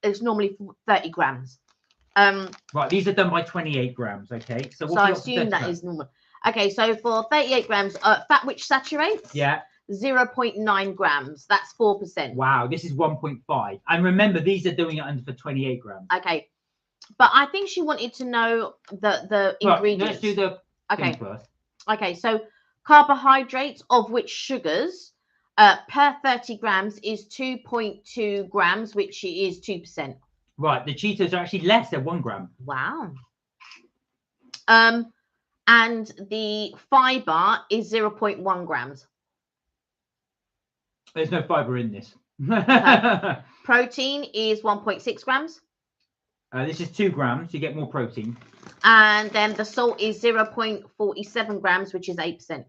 it's normally 30 grams. Right, these are done by 28 grams. Okay, so I assume that is normal. Okay, so for 38 grams, fat which saturates. Yeah. 0.9 grams. That's 4%. Wow, this is 1.5. And remember, these are doing it under for 28 grams. Okay. But I think she wanted to know the ingredients. Let's do the thing first. Okay, so carbohydrates, of which sugars per 30 grams is 2.2 grams, which is 2%. Right, the Cheetos are actually less than 1 gram. Wow. And the fiber is 0.1 grams. There's no fiber in this. Protein is 1.6 grams. This is 2 grams. You get more protein. And then the salt is 0.47 grams, which is 8%.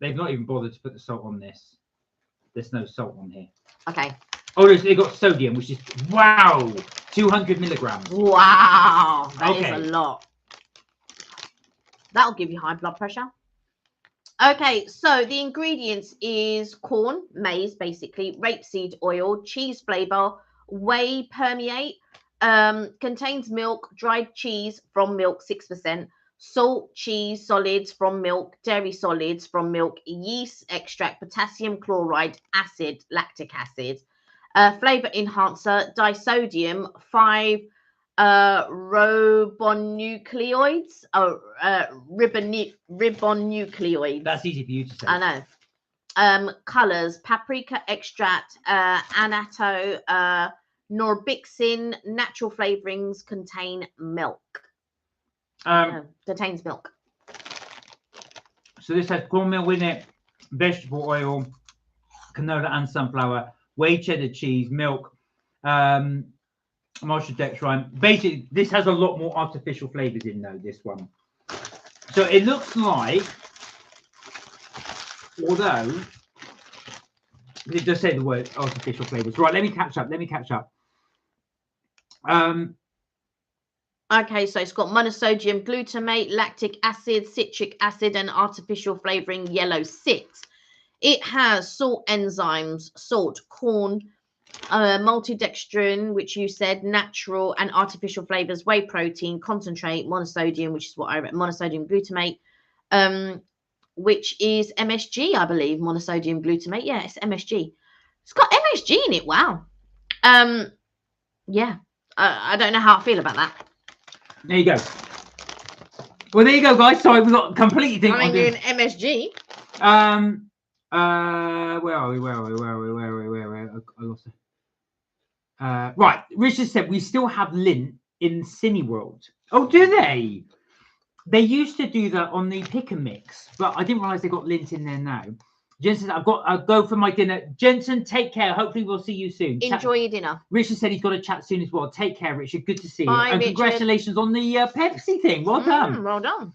They've not even bothered to put the salt on this. There's no salt on here. Okay. Oh, they've got sodium, which is, wow, 200 milligrams. Wow, that is a lot. That'll give you high blood pressure. Okay, so the ingredients is corn, maize, basically, rapeseed oil, cheese flavor, whey permeate, contains milk, dried cheese from milk, 6%, salt, cheese solids from milk, dairy solids from milk, yeast extract, potassium chloride, acid, lactic acid, flavor enhancer, disodium, 5 ribonucleoids, ribonucleoids. That's easy for you to say. I know. Colors, paprika extract, annatto, norbixin, natural flavorings, contain milk. Contains milk. So this has cornmeal in it, vegetable oil, canola and sunflower, whey cheddar cheese, milk, maltodextrin. Basically, this has a lot more artificial flavors in though, this one. So it looks like, although it does say the word artificial flavors. Right, let me catch up. Okay, so it's got monosodium glutamate, lactic acid, citric acid, and artificial flavoring yellow 6. It has salt enzymes, salt, corn, maltodextrin, which you said, natural and artificial flavors, whey protein, concentrate, monosodium, which is what I read, monosodium glutamate, which is MSG, I believe, monosodium glutamate. Yeah, it's MSG. It's got MSG in it. Wow. Yeah, I don't know how I feel about that. There you go. Well, there you go, guys. Sorry, we got completely different. I'm doing MSG. Where are we? I lost it. Right, Richard said we still have lint in Cineworld. Oh, do they? They used to do that on the pick and mix, but I didn't realize they got lint in there now. Jensen, I'll go for my dinner. Jensen, take care. Hopefully we'll see you soon. Enjoy your dinner. Richard said he's got to chat soon as well. Take care, Richard. Good to see you. Bye, and Richard. Congratulations on the Pepsi thing. Well done. Well done.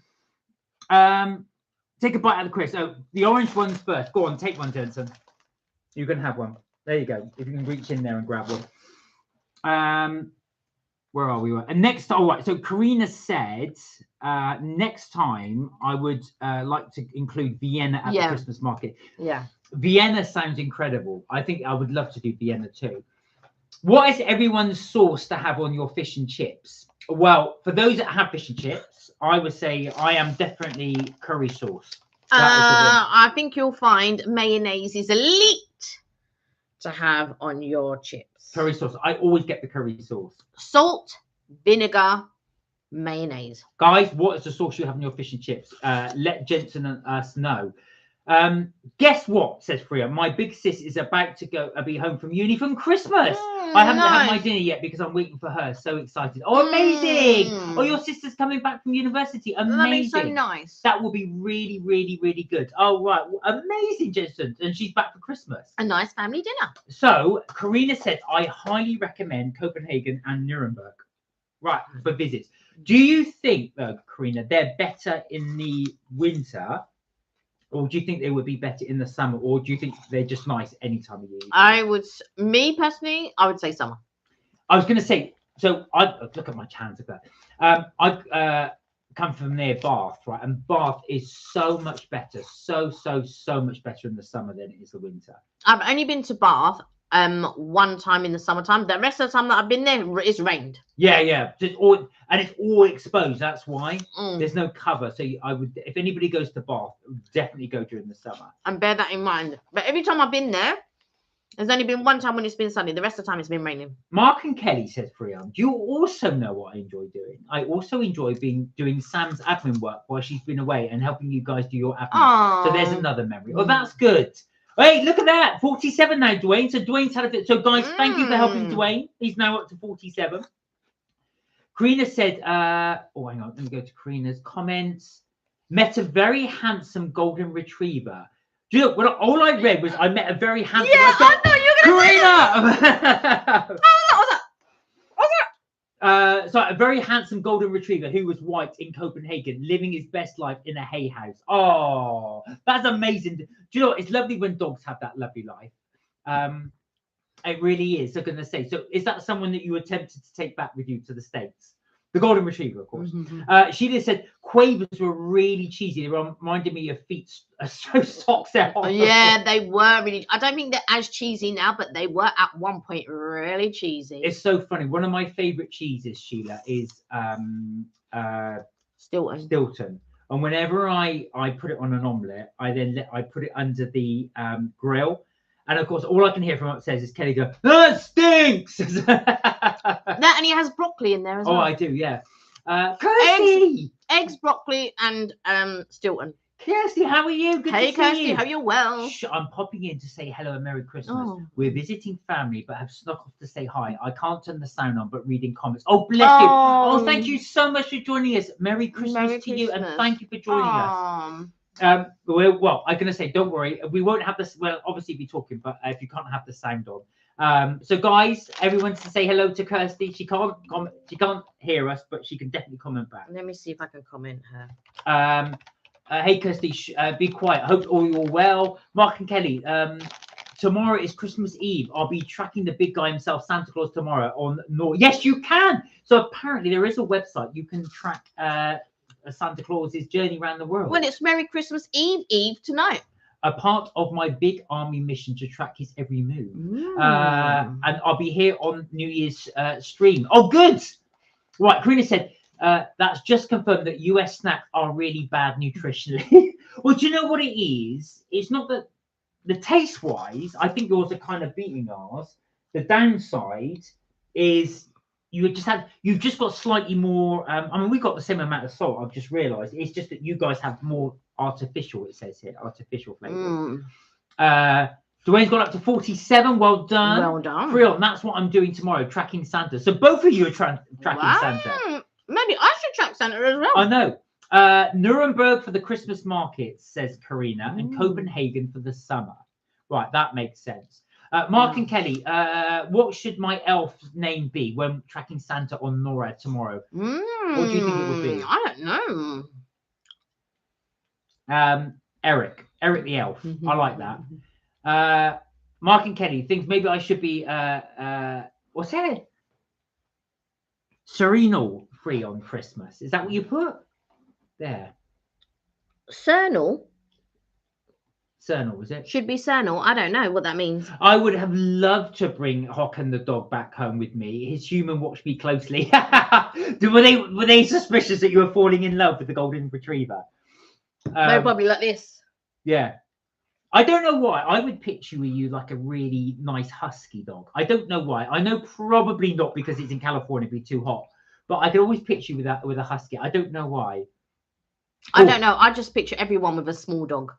Take a bite out of the crisp. Oh, the orange ones first. Go on, take one, Jensen. You can have one. There you go. If you can reach in there and grab one. Where are we? And next, all right. So Karina said next time I would like to include Vienna at the Christmas market. Yeah. Vienna sounds incredible. I think I would love to do Vienna too. What is everyone's sauce to have on your fish and chips? Well, for those that have fish and chips, I would say I am definitely curry sauce. I think you'll find mayonnaise is elite to have on your chips. Curry sauce. I always get the curry sauce. Salt, vinegar, mayonnaise. Guys, what is the sauce you have in your fish and chips? Let Jensen and us know. Guess what, says Freya. My big sis is about to be home from uni from Christmas. I haven't had my dinner yet because I'm waiting for her. So excited. Oh, amazing. Oh, your sister's coming back from university. Amazing. That'd be so nice. That will be really, really, really good. Oh, right. Amazing, Jason. And she's back for Christmas. A nice family dinner. So Karina said, I highly recommend Copenhagen and Nuremberg. Right, for visits. Do you think, though, Karina, they're better in the winter? Or do you think they would be better in the summer? Or do you think they're just nice any time of year? Me personally, I would say summer. I was going to say, so I look at my chance of that. I come from near Bath, right? And Bath is so much better, so much better in the summer than it is the winter. I've only been to Bath one time in the summertime. The rest of the time that I've been there, it's rained. Yeah. It's all exposed. That's why there's no cover. So I would, if anybody goes to Bath, definitely go during the summer. And bear that in mind. But every time I've been there, there's only been one time when it's been sunny. The rest of the time it's been raining. Mark and Kelly, says Freya, do you also know what I enjoy doing? I also enjoy doing Sam's admin work while she's been away and helping you guys do your admin. Aww. So there's another memory. Oh, that's good. Hey, look at that. 47 now, Dwayne. So Dwayne's had a bit. So guys, thank you for helping Dwayne. He's now up to 47. Karina said, oh, hang on. Let me go to Karina's comments. Met a very handsome golden retriever. Do you know what? All I read was I met a very handsome. Yeah, I thought you were going to Karina! What's that? So a very handsome golden retriever who was white in Copenhagen, living his best life in a hay house. Oh, that's amazing. Do you know what? It's lovely when dogs have that lovely life. It really is. I'm going to say. So is that someone that you were tempted to take back with you to the States? The golden retriever, of course. Sheila said quavers were really cheesy. They reminded me of feet socks out. Yeah, they were really. I don't think they're as cheesy now, but they were at one point really cheesy. It's so funny. One of my favorite cheeses, Sheila, is Stilton. And whenever I put it on an omelette, I put it under the grill. And of course, all I can hear from upstairs is Kelly go, "That stinks." That, and he has broccoli in there as well. Oh, I do, yeah. Kirsty! Eggs, broccoli, and Stilton. Kirsty, how are you? Good Hey, to see Kirsty, you. how you well? I'm popping in to say hello and Merry Christmas. Oh. We're visiting family, but have snuck off to say hi. I can't turn the sound on, but reading comments. Oh, bless you. Oh, thank you so much for joining us. Merry Christmas to you, and thank you for joining us. Well, I'm going to say, don't worry. We won't have this. Well, obviously be talking, but if you can't have the sound on. So guys, everyone to say hello to Kirsty. She can't comment. She can't hear us, but she can definitely comment back. Let me see if I can comment her. Hey Kirsty, be quiet. Hope all you're well. Mark and Kelly, tomorrow is Christmas Eve. I'll be tracking the big guy himself, Santa Claus, tomorrow on Yes, you can. So apparently there is a website you can track Santa Claus's journey around the world. Well, it's Merry Christmas Eve tonight. A part of my big army mission to track his every move. And I'll be here on New Year's stream. Oh, good. Right, Karina said, that's just confirmed that US snacks are really bad nutritionally. Well, do you know what it is? It's not that the taste-wise, I think yours are kind of beating ours. The downside is you've just got slightly more. I mean, we've got the same amount of salt. I've just realised. It's just that you guys have more artificial. It says here, artificial flavours. Dwayne's got up to 47. Well done. Well done. Real. That's what I'm doing tomorrow, tracking Santa. So both of you are tracking Santa. Maybe I should track Santa as well. I know. Nuremberg for the Christmas markets, says Karina, and Copenhagen for the summer. Right, that makes sense. Mark and Kelly, what should my elf's name be when tracking Santa on NORAD tomorrow? What do you think it would be? I don't know. Eric the elf. I like that. Mark and Kelly thinks maybe I should be what's that? Serenal free on Christmas. Is that what you put? There. Cernal? Cernal, was it? Should be Cernal. I don't know what that means. I would have loved to bring Hocken the dog back home with me. His human watched me closely. Were they suspicious that you were falling in love with the golden retriever? They're probably like this. Yeah. I don't know why. I would picture you like a really nice husky dog. I don't know why. I know probably not because it's in California, it'd be too hot. But I could always picture you with a husky. I don't know why. I don't know. I just picture everyone with a small dog.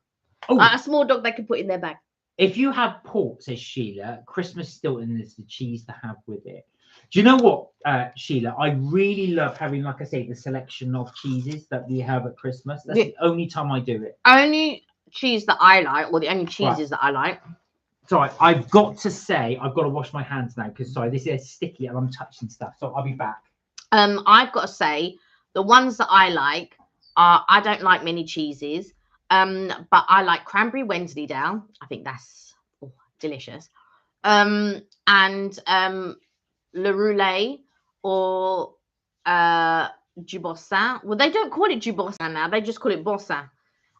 Oh, A small dog they can put in their bag. if you have pork, says Sheila, Christmas Stilton is the cheese to have with it. Do you know what, Sheila? I really love having, like I say, the selection of cheeses that we have at Christmas. That's the only time I do it. Only cheese that I like, or the only cheeses that I like. Sorry, I've got to say, I've got to wash my hands now because, sorry, this is sticky and I'm touching stuff. So I'll be back. I've got to say, the ones that I like are, I don't like many cheeses, but I like cranberry Wensleydale. I think that's delicious. And Le Roulet or du Bossin. Well, they don't call it du Bossin now. They just call it Bossin.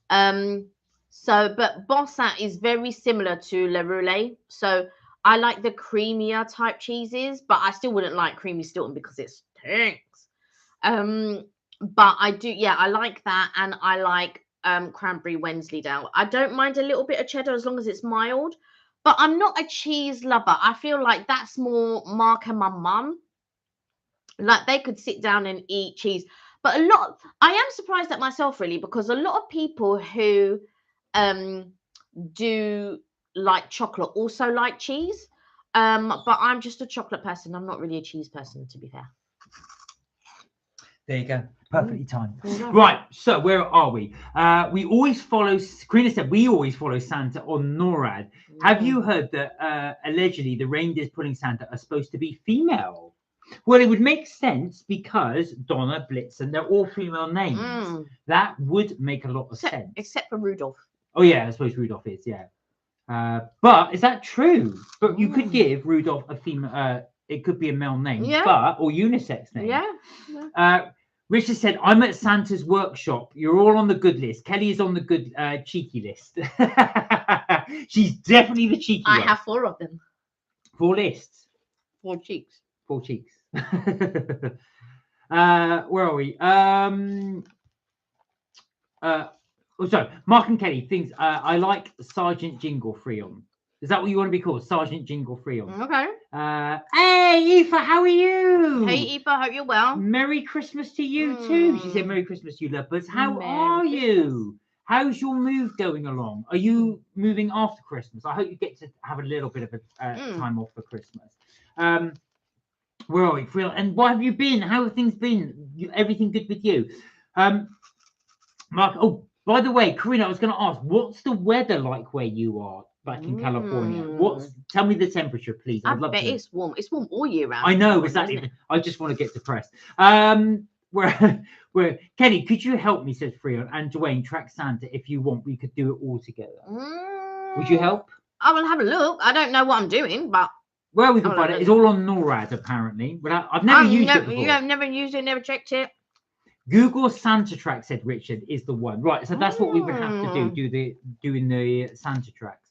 But Bossin is very similar to Le Roulet. So I like the creamier type cheeses, but I still wouldn't like creamy Stilton because it stinks. But I do, yeah, I like that, and I like cranberry Wensleydale. I don't mind a little bit of cheddar as long as it's mild. But I'm not a cheese lover. I feel like that's more Mark and my mum. Like they could sit down and eat cheese. But I am surprised at myself really, because a lot of people who do like chocolate also like cheese. But I'm just a chocolate person. I'm not really a cheese person, to be fair. There you go. Perfectly timed. Right, so where are we? We always follow, Karina said, we always follow Santa on NORAD. Have you heard that allegedly the reindeers pulling Santa are supposed to be female? Well, it would make sense because Donna, Blitzen, they're all female names. That would make a lot of sense. Except for Rudolph. Oh, yeah, I suppose Rudolph is, yeah. But is that true? But you could give Rudolph a female, it could be a male name, or unisex name. Yeah. Richard said, I'm at Santa's workshop. You're all on the good list. Kelly is on the good cheeky list. She's definitely the cheeky one. I have 4 of them. 4 lists. 4 cheeks. 4 cheeks. Where are we? Sorry. Mark and Kelly thinks I like Sergeant Jingle Freon. Is that what you want to be called? Sergeant Jingle Freon. Okay. Hey, Aoife, how are you? Hey, Aoife, hope you're well. Merry Christmas to you too. She said, Merry Christmas to you, lovebirds. How are you? How's your move going along? Are you moving after Christmas? I hope you get to have a little bit of a time off for Christmas. Where are we? And what have you been? How have things been? Everything good with you? Mark, oh, by the way, Karina, I was going to ask, what's the weather like where you are back in California? Tell me the temperature, please. I bet it's warm. It's warm all year round. I know, exactly. I just want to get depressed. Where Kenny, could you help me, says Freon, and Dwayne, track Santa if you want. We could do it all together. Would you help? I will have a look. I don't know what I'm doing, but well, we can find it. It's all on NORAD apparently. But I've never used it before. You have never used it, never checked it. Google Santa track, said Richard, is the one. Right, so that's what we would have to doing the Santa tracks.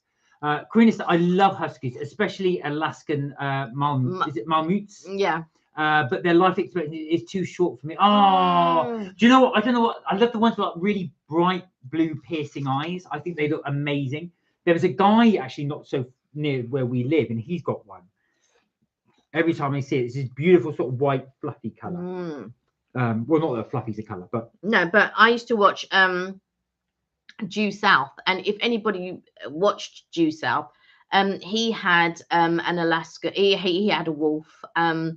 Karina said, I love huskies, especially Alaskan is it Malamutes? Yeah. But their life expectancy is too short for me. Do you know what? I don't know what. I love the ones with like really bright blue piercing eyes. I think they look amazing. There was a guy actually not so near where we live, and he's got one. Every time I see it, it's this beautiful sort of white fluffy color. Well, not that fluffy's a color, but no. But I used to watch Due South, and if anybody watched Due South, he had an Alaska. He had a wolf, and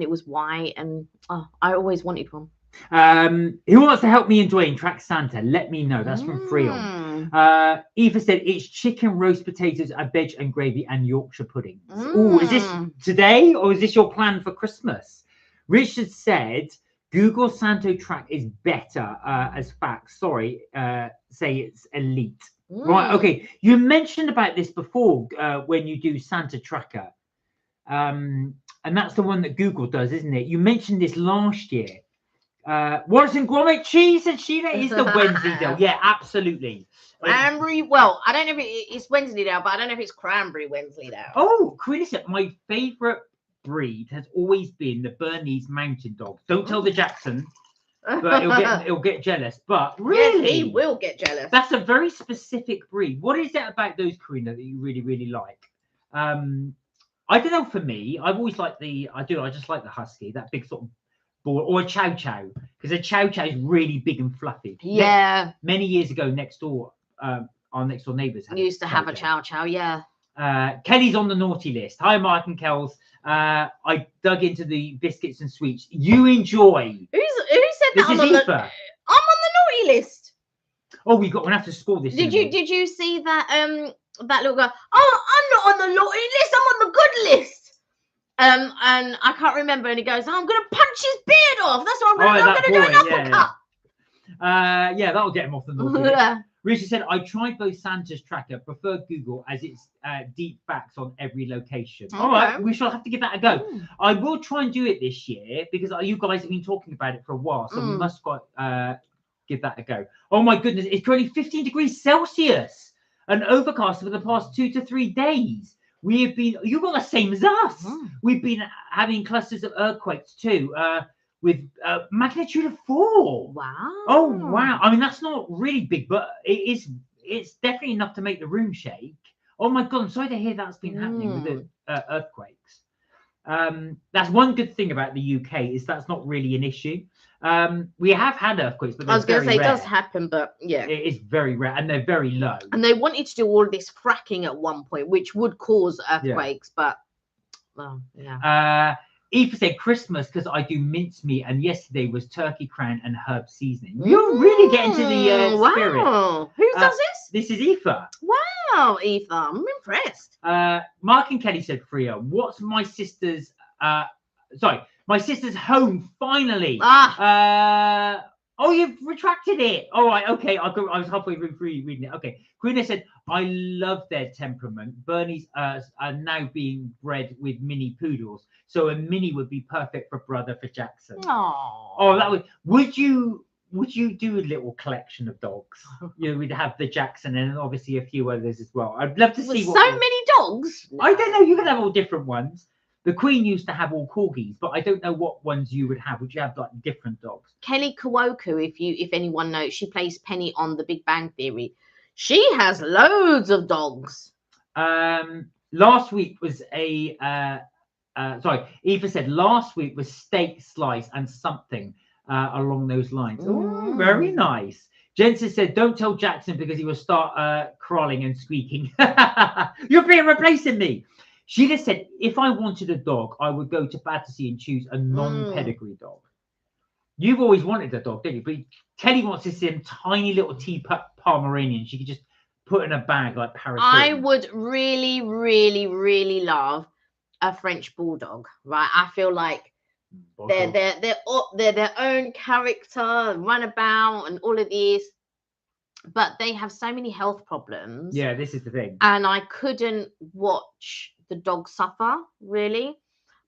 it was white, and I always wanted one. Who wants to help me and Dwayne track Santa? Let me know. That's from Freon. Eva said it's chicken, roast potatoes, a veg and gravy, and Yorkshire pudding. Oh, is this today or is this your plan for Christmas? Richard said Google Santa track is better as facts. Sorry, say it's elite. Right, okay. You mentioned about this before when you do Santa tracker. And that's the one that Google does, isn't it? You mentioned this last year. Watson grommet cheese and Sheila is the Wensleydale. Yeah, absolutely. Cranberry. Well, I don't know if it's Wensleydale, but I don't know if it's cranberry Wensleydale. Oh, Chris, my favourite breed has always been the Bernese Mountain Dog. Don't tell the Jackson, but it'll get jealous. But really, yes, he will get jealous. That's a very specific breed. What is it about those, Karina, that you really, really like? I don't know. For me, I've always liked I just like the husky, that big sort of ball, or a chow chow, because a chow chow is really big and fluffy. Yeah. Many years ago, next door, our next door neighbours used to have a chow chow, yeah. Kelly's on the naughty list. Hi, Mark and Kels. I dug into the biscuits and sweets. You enjoy. Who said This that? is I'm on Aoife. the naughty list. Oh, we're going to have to score this. Did you see that that little girl? Oh, I'm not on the naughty list. I'm on the good list. And I can't remember. And he goes, I'm going to punch his beard off. That's what I'm going to do. An uppercut. Yeah, that'll get him off the naughty list. Richard said, I tried both Santa's tracker, prefer Google as it's deep facts on every location. Okay. All right, we shall have to give that a go. I will try and do it this year because you guys have been talking about it for a while, so we must give that a go. Oh my goodness, it's currently 15 degrees Celsius and overcast for the past 2 to 3 days. We have been, you got the same as us. We've been having clusters of earthquakes too. With magnitude of 4. Wow. Oh wow. I mean, that's not really big, but it's definitely enough to make the room shake. Oh my god, I'm sorry to hear that's been happening with the earthquakes. That's one good thing about the UK is that's not really an issue. We have had earthquakes, but I was going to say rare. It does happen, but yeah, it is very rare and they're very low. And they wanted to do all of this fracking at one point, which would cause earthquakes, but well, yeah. Aoife said Christmas because I do mincemeat, and yesterday was turkey crown and herb seasoning. You're really getting to the spirit. Wow. Who does this? This is Aoife. Wow, Aoife, I'm impressed. Mark and Kelly said Freya. What's my sister's? My sister's home finally. Oh, you've retracted it. All right, okay. I was halfway through reading it. Okay. Karina said, I love their temperament. Bernie's are now being bred with mini poodles. So a mini would be perfect for brother for Jackson. Aww. Oh, that would you do a little collection of dogs? We'd have the Jackson and obviously a few others as well. I'd love to see many dogs. I don't know. You can have all different ones. The Queen used to have all corgis, but I don't know what ones you would have. Would you have like different dogs? Kelly Kawoku, if anyone knows, she plays Penny on The Big Bang Theory. She has loads of dogs. Last week was Aoife said last week was steak slice and something along those lines. Oh, very nice. Jensen said, don't tell Jackson because he will start crawling and squeaking. You're being replacing me. Sheila said, if I wanted a dog, I would go to Battersea and choose a non-pedigree dog. You've always wanted a dog, didn't you? But Kelly wants to see a tiny little teapot Pomeranian she could just put in a bag like Paris. I would really, really, really love a French bulldog, right? I feel like they're their own character, run about and all of this. But they have so many health problems. Yeah, this is the thing. And I couldn't watch the dog suffer, really.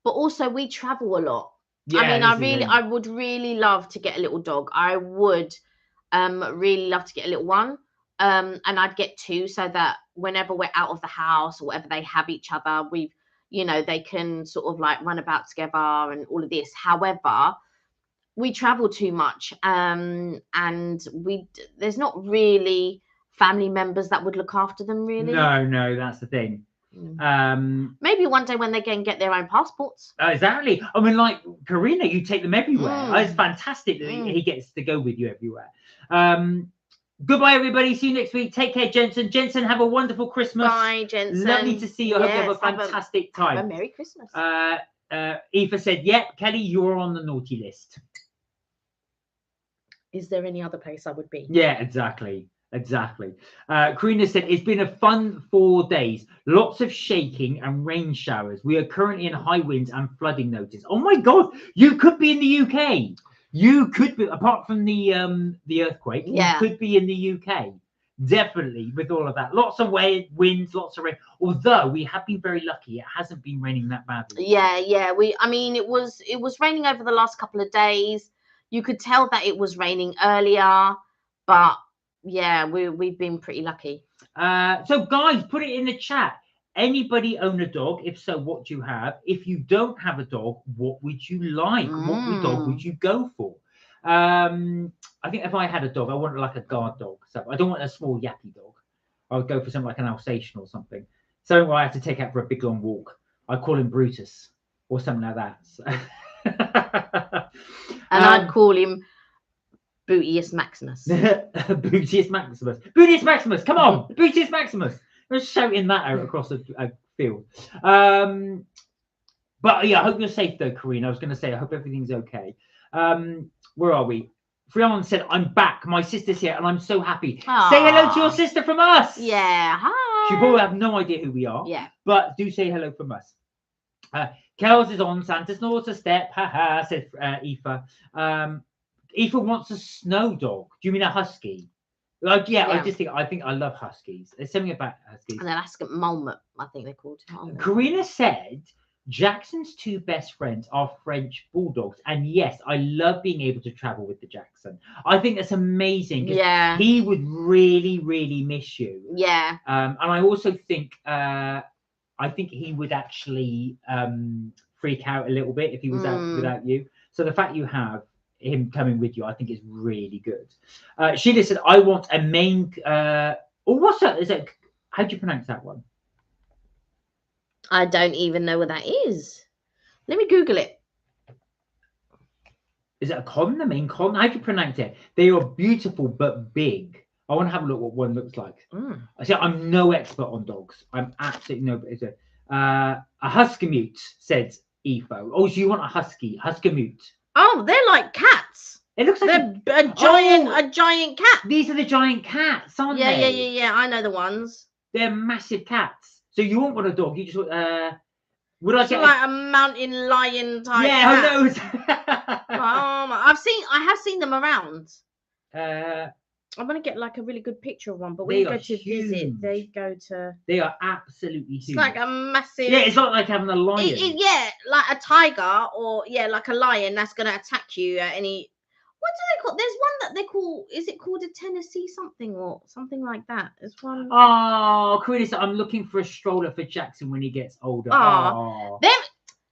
But also we travel a lot. Yeah, I mean, I would really love to get a little dog. I would really love to get a little one. And I'd get 2 so that whenever we're out of the house or whatever, they have each other. They can sort of like run about together and all of this. However, we travel too much and there's not really family members that would look after them, really. No, that's the thing. Maybe one day when they can get their own passports. Exactly. I mean, like Karina, you take them everywhere. It's fantastic that he gets to go with you everywhere. Goodbye, everybody. See you next week. Take care, Jensen. Jensen, have a wonderful Christmas. Bye, Jensen. Lovely to see you. I hope you have a fantastic time. Have a Merry Christmas. Aoife said, yep, Kelly, you're on the naughty list. Is there any other place I would be? Yeah, exactly. Karina said, it's been a fun 4 days. Lots of shaking and rain showers. We are currently in high winds and flooding notice. Oh my God, you could be in the UK. You could be, apart from the earthquake, you could be in the UK. Definitely, with all of that. Lots of winds, lots of rain. Although we have been very lucky, it hasn't been raining that badly. Yeah. It was raining over the last couple of days. You could tell that it was raining earlier, but yeah, we've been pretty lucky. So guys, put it in the chat. Anybody own a dog? If so, what do you have? If you don't have a dog, what would you like? What dog would you go for? I think if I had a dog, I want like a guard dog. So I don't want a small yappy dog. I would go for something like an Alsatian or something. Something where I have to take out for a big long walk. I call him Brutus or something like that. So. And I'd call him Bootius Maximus. Bootius Maximus. Bootius Maximus. Come on, Bootius Maximus. I'm shouting that out across a field. But yeah, I hope you're safe though, Karina. I was going to say, I hope everything's okay. Where are we? Frion said, I'm back. My sister's here and I'm so happy. Aww. Say hello to your sister from us. Yeah, hi. She probably have no idea who we are. Yeah. But do say hello from us. Kels is on Santa's naughty step. Haha, said Aoife. Aoife wants a snow dog. Do you mean a husky? Like, yeah, I think I love huskies. There's something about huskies. An Alaskan Malmut, I think they're called. Karina said Jackson's two best friends are French bulldogs, and yes, I love being able to travel with the Jackson. I think that's amazing. Yeah, he would really, really miss you. Yeah, and I also think he would actually freak out a little bit if he was out without you. So the fact you have him coming with you, I think is really good. Sheila said, I want a main what's that? Is it, how do you pronounce that one? I don't even know what that is. Let me Google it. Is it a con? The main con? How do you pronounce it? They are beautiful but big. I want to have a look what one looks like. I say I'm no expert on dogs. I'm absolutely no. It's a husky mute, said Efo. Oh, so you want a husky mute? Oh, they're like cats. It looks like they're a giant cat. These are the giant cats, aren't they? Yeah. I know the ones. They're massive cats. So you won't want a dog. You just would I get like a mountain lion type? Yeah, cat. who knows? I have seen them around. I'm gonna get like a really good picture of one, but when you go to visit, they are absolutely huge. It's like a massive. Yeah, it's not like having a lion. Like a tiger or like a lion that's gonna attack you at any. What do they call? There's one that they call. Is it called a Tennessee something or something like that? There's one. Oh, Chris, I'm looking for a stroller for Jackson when he gets older. Oh. Then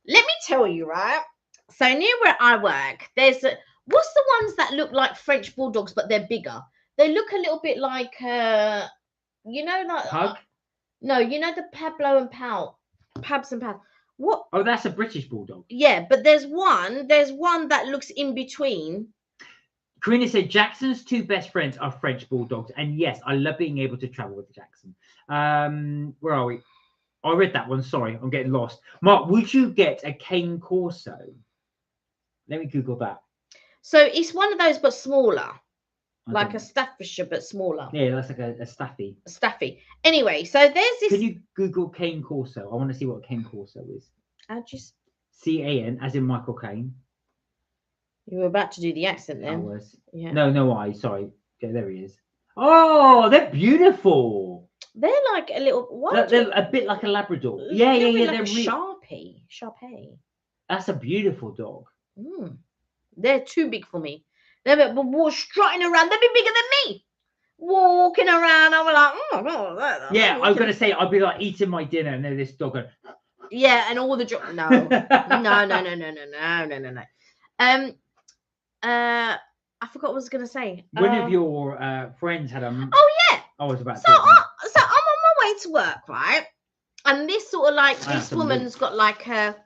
let me tell you, right? So near where I work, what's the ones that look like French bulldogs but they're bigger? They look a little bit like like Pug? No, the Pablo and Pal, Pabs and Pal. What? Oh, that's a British bulldog. Yeah, but there's one that looks in between. Karina said Jackson's two best friends are French bulldogs, and yes, I love being able to travel with Jackson. Where are we? I read that one. Sorry, I'm getting lost. Mark, would you get a cane corso? Let me Google that. So it's one of those, but smaller. Like a Staffordshire, but smaller. Yeah, that's like a Staffy. A Staffy. Anyway, so there's this. Can you Google cane corso? I want to see what a cane corso is. CAN, as in Michael Caine. You were about to do the accent then. I was. Yeah. No, sorry. Yeah, there he is. Oh, they're beautiful. They're like a little. What? They're a bit like a Labrador. Yeah. Like they're Sharpie. That's a beautiful dog. They're too big for me. They're strutting around. They'd be bigger than me. Walking around, I'm like, oh my god. Yeah, I'm gonna say I'd be like eating my dinner, and then this dog. Yeah, and all the no. I forgot what I was gonna say. One of your friends had a. Oh yeah. I was about. So I'm on my way to work, right? And this sort of like this woman's got like a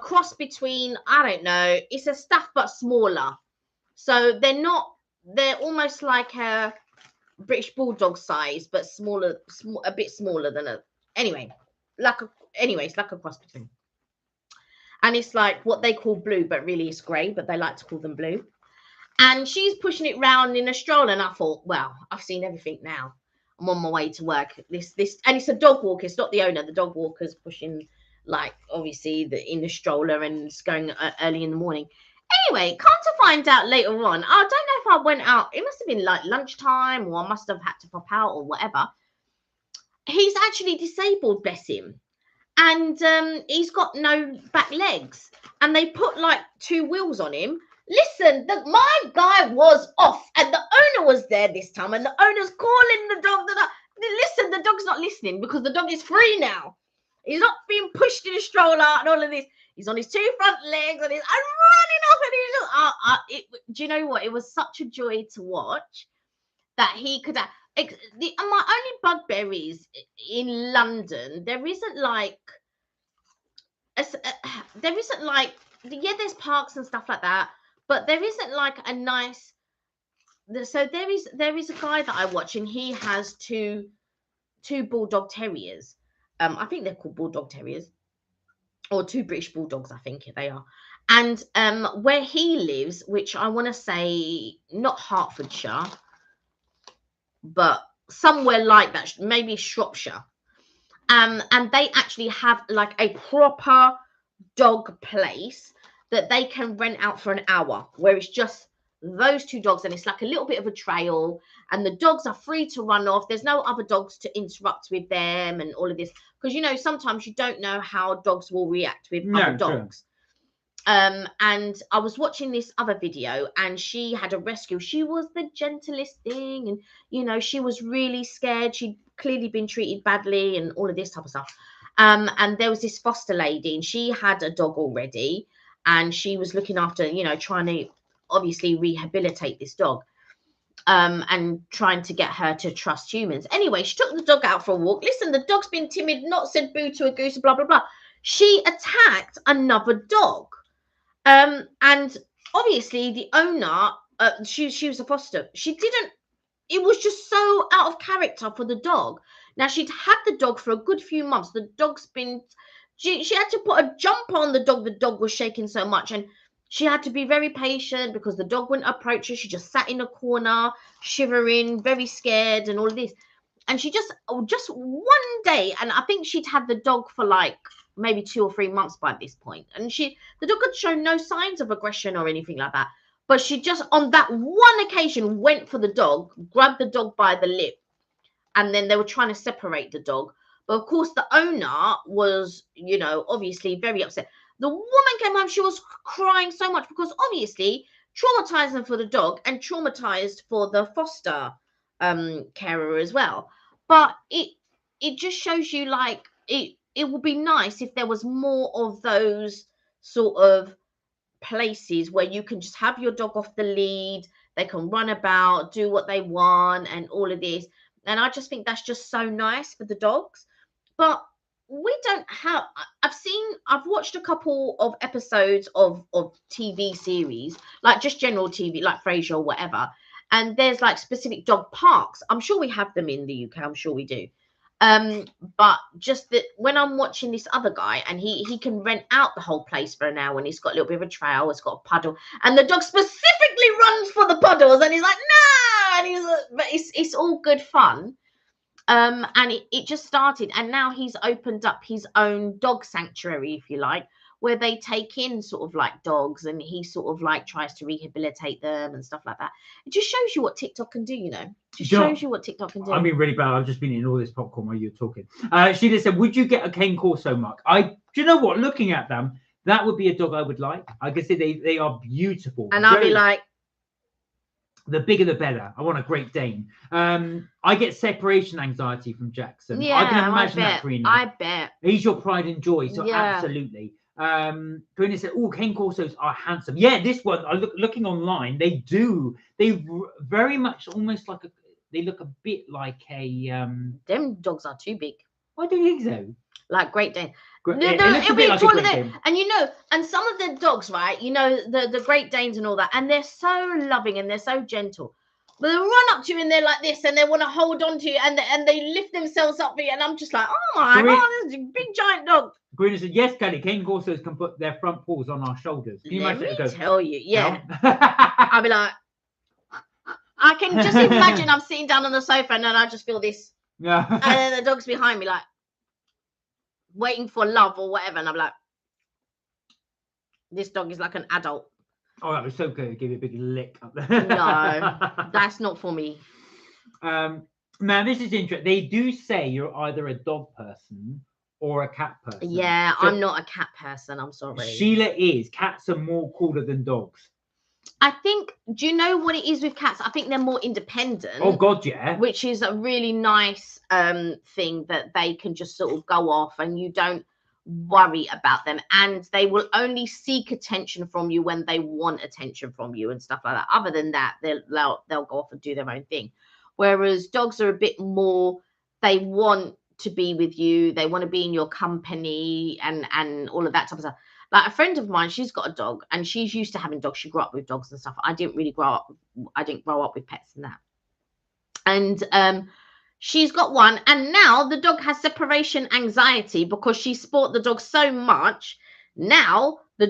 cross between, I don't know, it's a staff but smaller. So they're almost like a British bulldog size, but smaller, a bit smaller than it's like a cross between. And it's like what they call blue, but really it's grey, but they like to call them blue. And she's pushing it round in a stroller, and I thought, well, I've seen everything now. I'm on my way to work. This, and it's a dog walker. It's not the owner. The dog walker's pushing, like, obviously, in the stroller, and it's going early in the morning. Anyway, come to find out later on, I don't know if I went out. It must have been like lunchtime, or I must have had to pop out or whatever. He's actually disabled, bless him. And he's got no back legs. And they put like 2 wheels on him. Listen, my guy was off, and the owner was there this time, and the owner's calling the dog. Listen, the dog's not listening because the dog is free now. He's not being pushed in a stroller and all of this. He's on his 2 front legs and he's running off. And he's do you know what? It was such a joy to watch that he could. My only bugbear is in London. There isn't like. There's parks and stuff like that. But there isn't like a nice so there is a guy that I watch, and he has two bulldog terriers. I think they're called bulldog terriers, or two British bulldogs, I think they are. And where he lives, which I want to say not Hertfordshire, but somewhere like that, maybe Shropshire. And they actually have like a proper dog place that they can rent out for an hour, where it's just those two dogs, and it's like a little bit of a trail, and the dogs are free to run off. There's no other dogs to interrupt with them and all of this, because you know sometimes you don't know how dogs will react with other dogs. And I was watching this other video, and she had a rescue. She was the gentlest thing, and you know, she was really scared. She'd clearly been treated badly and all of this type of stuff. And there was this foster lady, and she had a dog already, and she was looking after, you know, trying to obviously rehabilitate this dog, and trying to get her to trust humans. Anyway, she took the dog out for a walk. Listen, the dog's been timid, not said boo to a goose, blah blah blah. She attacked another dog. And obviously the owner, she was a foster. It was just so out of character for the dog. Now, she'd had the dog for a good few months. The dog's been, she had to put a jump on the dog. The dog was shaking so much, and she had to be very patient because the dog wouldn't approach her. She just sat in a corner, shivering, very scared, and all of this. And she just one day, and I think she'd had the dog for like maybe 2 or 3 months by this point, and the dog had shown no signs of aggression or anything like that, but she just on that one occasion went for the dog, grabbed the dog by the lip, and then they were trying to separate the dog. But of course the owner was, you know, obviously very upset. The woman came home, she was crying so much because obviously traumatizing for the dog and traumatized for the foster carer as well. But it just shows you like it would be nice if there was more of those sort of places where you can just have your dog off the lead, they can run about, do what they want, and all of this. And I just think that's just so nice for the dogs. But we don't have, I've watched a couple of episodes of TV series, like just general TV, like Frasier or whatever. And there's like specific dog parks. I'm sure we have them in the UK. I'm sure we do. But just that when I'm watching this other guy, and he can rent out the whole place for an hour, and he's got a little bit of a trail, it's got a puddle, and the dog specifically runs for the puddles, and he's like, no, and he's like, but it's all good fun. And it just started, and now he's opened up his own dog sanctuary, if you like, where they take in sort of like dogs, and he sort of like tries to rehabilitate them and stuff like that. It just shows you what TikTok can do, you know. Just shows you what TikTok can do. I mean, really bad. I've just been eating all this popcorn while you were talking. She just said, would you get a cane corso, Mark? Do you know what? Looking at them, that would be a dog I would like. I can say they are beautiful. And I'll be like, the bigger the better. I want a Great Dane. I get separation anxiety from Jackson. Yeah, I can imagine that, Karina. I bet. He's your pride and joy, so Yeah. absolutely. Karina said, "Oh, cane corsos are handsome." Yeah, this one. Looking online, they very much almost like they look a bit like a. Them dogs are too big. I don't think so. Like Great Dane. It'll be like a Great Dane. And you know, and some of the dogs, right? You know, the Great Danes and all that, and they're so loving and they're so gentle. But they'll run up to you and they're like this, and they want to hold on to you, and they lift themselves up for you, and I'm just like, oh my god, this is a big giant dog. Green said, yes, Kelly, cane corsos can put their front paws on our shoulders. Can you imagine it? Tell you, yeah. I'll be like, I can just imagine I'm sitting down on the sofa, and then I just feel this. Yeah. And then the dog's behind me, like, waiting for love or whatever, and I'm like, this dog is like an adult. Oh, that was so good. Give you a big lick up there. No, that's not for me. Now, this is interesting. They do say you're either a dog person or a cat person. Yeah, so I'm not a cat person. I'm sorry. Sheila is. Cats are more cooler than dogs. I think, do you know what it is with cats? I think they're more independent. Oh, God, yeah. Which is a really nice thing, that they can just sort of go off and you don't worry about them, and they will only seek attention from you when they want attention from you and stuff like that. Other than that, they'll go off and do their own thing. Whereas dogs are a bit more, they want to be with you, they want to be in your company and all of that type of stuff. Like a friend of mine, she's got a dog, and she's used to having dogs. She grew up with dogs and stuff. I didn't grow up with pets and that. And she's got one, and now the dog has separation anxiety because she sport the dog so much. Now the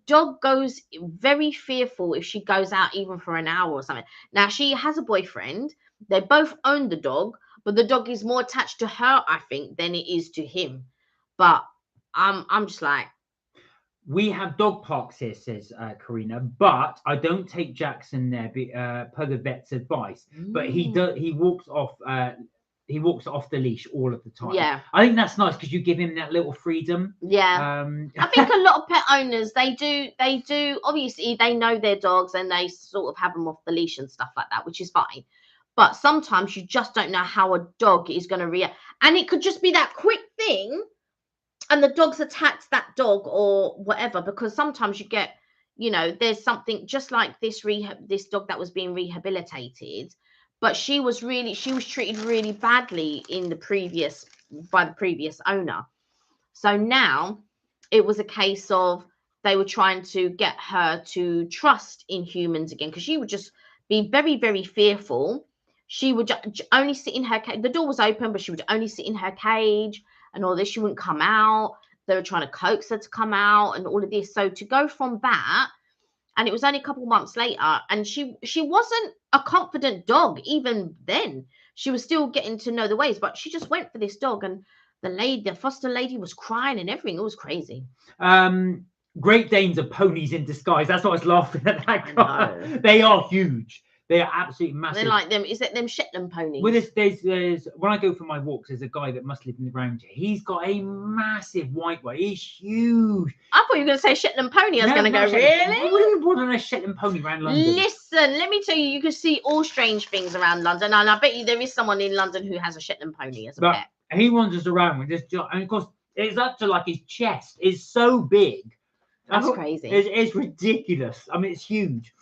dog goes very fearful if she goes out even for an hour or something. Now she has a boyfriend. They both own the dog, but the dog is more attached to her, I think, than it is to him. But I'm just like, we have dog parks here, says Karina, but I don't take Jackson there per the vet's advice. But he walks off the leash all of the time. Yeah, I think that's nice because you give him that little freedom. Yeah, I think a lot of pet owners they do. Obviously, they know their dogs and they sort of have them off the leash and stuff like that, which is fine. But sometimes you just don't know how a dog is going to react, and it could just be that quick thing, and the dog's attacked that dog or whatever. Because sometimes you get, there's something just like this dog that was being rehabilitated, but she was treated really badly by the previous owner. So now it was a case of they were trying to get her to trust in humans again, because she would just be very, very fearful. She would only sit in her cage. The door was open, but she would only sit in her cage and all this. She wouldn't come out. They were trying to coax her to come out and all of this. So to go from that, and it was only a couple of months later, and she wasn't a confident dog even then. She was still getting to know the ways, but she just went for this dog, and the foster lady was crying and everything. It was crazy. Great Danes are ponies in disguise. That's what I was laughing at that guy. They are huge. They are absolutely massive. They're like them. Is it them Shetland ponies? Well, there's when I go for my walks, there's a guy that must live around here. He's got a massive white one. He's huge. I thought you were going to say Shetland pony. I was going to go, really? What are you brought on a Shetland pony around London? Listen, let me tell you, you can see all strange things around London, and I bet you there is someone in London who has a Shetland pony as a pet. He wanders around with this, and of course, it's up to like his chest. It's so big. That's crazy. It's ridiculous. I mean, it's huge.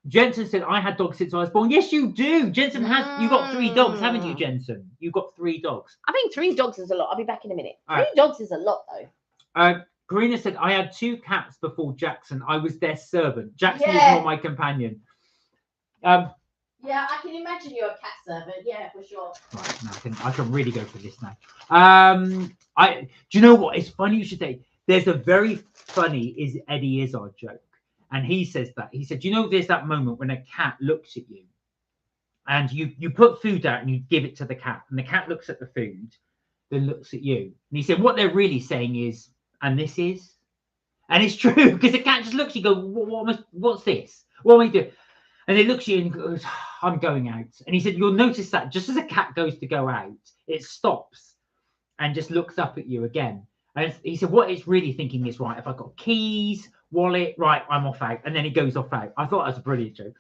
Jensen said, I had dogs since I was born. Yes, you do. Jensen has. You got 3 dogs, haven't you, Jensen? You've got 3 dogs. I think 3 dogs is a lot. I'll be back in a minute. 3 dogs is a lot, though. Karina said, I had 2 cats before Jackson. I was their servant. Jackson was more my companion. Yeah, I can imagine you're a cat servant. Yeah, for sure. Right, now I can really go for this now. Do you know what? It's funny you should say. There's a very funny is Eddie Izzard joke. And he says that. He said, there's that moment when a cat looks at you and you put food out and you give it to the cat, and the cat looks at the food, then looks at you. And he said, what they're really saying is, and this is? And it's true, because the cat just looks at you, what's this? What am I doing? And it looks at you and goes, I'm going out. And he said, you'll notice that just as a cat goes to go out, it stops and just looks up at you again. And he said, what it's really thinking is, right, if I've got keys, wallet, right, I'm off out. And then he goes off out. I thought that was a brilliant joke.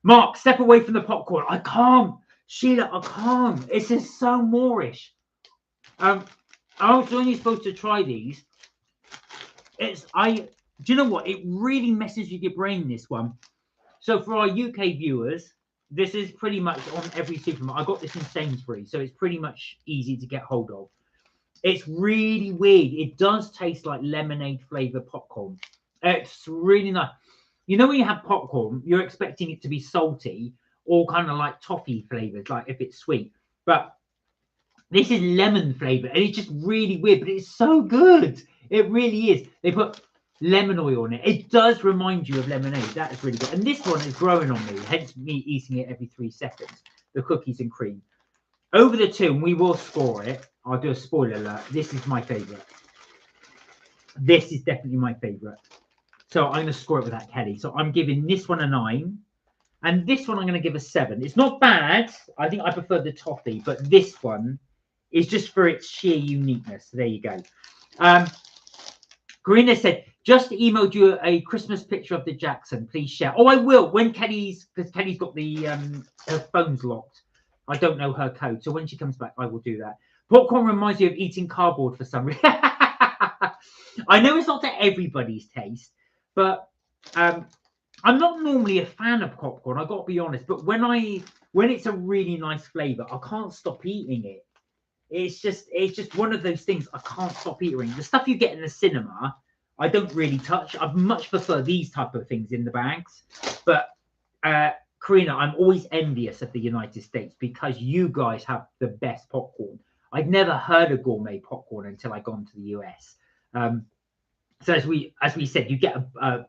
Mark, step away from the popcorn. I can't. Sheila, I can't. It's just so Moorish. I was only supposed to try these. Do you know what? It really messes with your brain, this one. So for our UK viewers, this is pretty much on every supermarket. I got this in Sainsbury's, so it's pretty much easy to get hold of. It's really weird. It does taste like lemonade flavored popcorn. It's really nice. When you have popcorn, you're expecting it to be salty or kind of like toffee flavored, like if it's sweet. But this is lemon flavored, and it's just really weird, but it's so good. It really is. They put lemon oil on it. It does remind you of lemonade. That is really good. And this one is growing on me, hence me eating it every 3 seconds. The cookies and cream. Over the 2, and we will score it. I'll do a spoiler alert. This is my favorite. This is definitely my favorite. So I'm going to score it with that, Kelly. So I'm giving this one a 9. And this one I'm going to give a 7. It's not bad. I think I prefer the toffee. But this one is just for its sheer uniqueness. So there you go. Karina said, just emailed you a Christmas picture of the Jackson. Please share. Oh, I will. When because Kelly's got the her phone's locked. I don't know her code. So when she comes back, I will do that. Popcorn reminds you of eating cardboard for some reason. I know it's not to everybody's taste, but I'm not normally a fan of popcorn. I've got to be honest. But when it's a really nice flavour, I can't stop eating it. it's just one of those things I can't stop eating. The stuff you get in the cinema, I don't really touch. I much prefer these type of things in the bags. But Karina, I'm always envious of the United States because you guys have the best popcorn. I'd never heard of gourmet popcorn until I gone to the US. So as we said, you get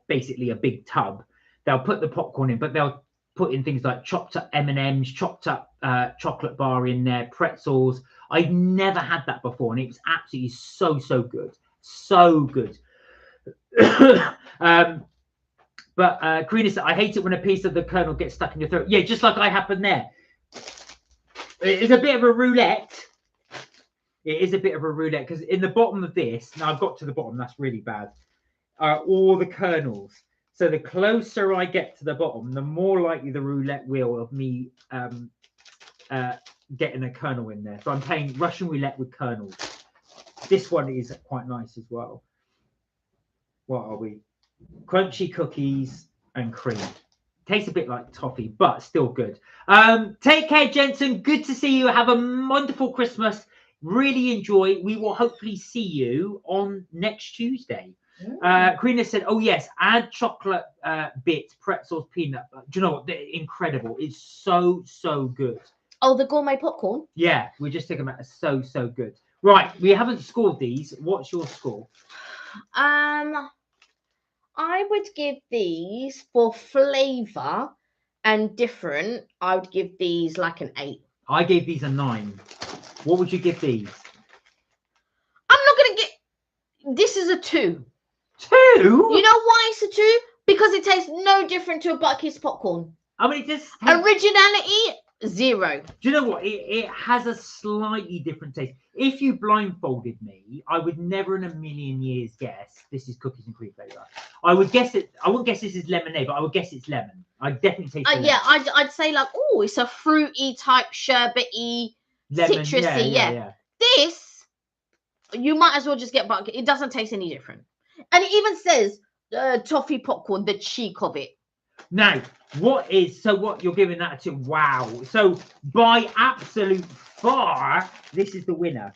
basically a big tub. They'll put the popcorn in, but they'll put in things like chopped up M&Ms, chopped up chocolate bar in there, pretzels. I'd never had that before, and it was absolutely so good, so good. But Karina said, I hate it when a piece of the kernel gets stuck in your throat. Yeah, just like I happened there. It's a bit of a roulette. It is a bit of a roulette because in the bottom of this, now I've got to the bottom, that's really bad, are all the kernels. So the closer I get to the bottom, the more likely the roulette wheel of me getting a kernel in there. So I'm playing Russian roulette with kernels. This one is quite nice as well. What are we? Crunchy cookies and cream. Tastes a bit like toffee, but still good. Take care, Jensen. Good to see you. Have a wonderful Christmas. Really enjoy. We will hopefully see you on next Tuesday. Karina said, oh yes, add chocolate bits, pretzels, peanut butter. Do you know what? They're incredible. It's so good. Oh, the gourmet popcorn? Yeah, we just took them out. So good. Right, we haven't scored these. What's your score? I would give these for flavour and different. I would give these like an 8. I gave these a 9. What would you give these? I'm not going to get... This is a 2. 2? You know why it's a 2? Because it tastes no different to a Bucky's popcorn. I mean, it just... Originality, 0. Do you know what? It has a slightly different taste. If you blindfolded me, I would never in a million years guess this is cookies and cream flavour. I would guess it. I wouldn't guess this is lemonade, but I would guess it's lemon. I definitely taste. Yeah, I'd say like, oh, it's a fruity type, sherbety, lemon, citrusy. Yeah. This, you might as well just get Bucky. It doesn't taste any different, and it even says toffee popcorn, the cheek of it. Now, what you're giving that a 2? Wow. So by absolute far, this is the winner.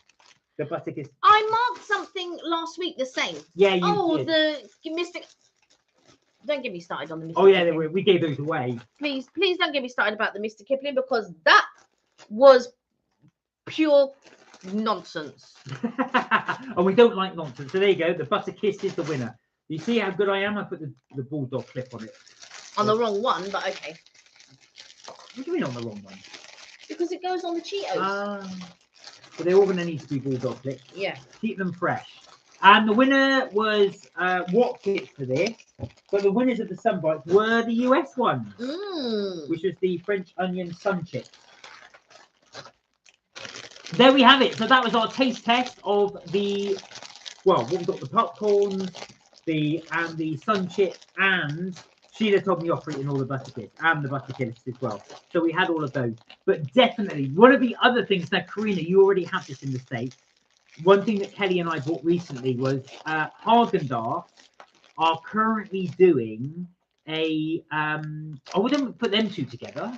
The Butterkiss. I marked something last week the same. Yeah, you did. The Mystic. Don't get me started on the Mr. Oh yeah, Kipling. we gave those away. Please don't get me started about the Mr. Kipling because that was pure nonsense. And we don't like nonsense. So there you go. The Butterkiss is the winner. You see how good I am? I put the bulldog clip on it. On the wrong one, but okay. What do you mean on the wrong one? Because it goes on the Cheetos. So they're all going to need to be bulldog clips. Yeah. Keep them fresh. And the winner was Wotsits for this. But the winners of the Sunbites were the US ones, which was the French onion sun chips. There we have it. So that was our taste test of the, well, what we got, the popcorns, the sun chip, and Sheila told me off for eating all the Butterkiss and the Butterkiss as well. So we had all of those. But definitely, one of the other things, now, Karina, you already have this in the States. One thing that Kelly and I bought recently was Haagen-Dazs are currently doing a, I wouldn't put them two together.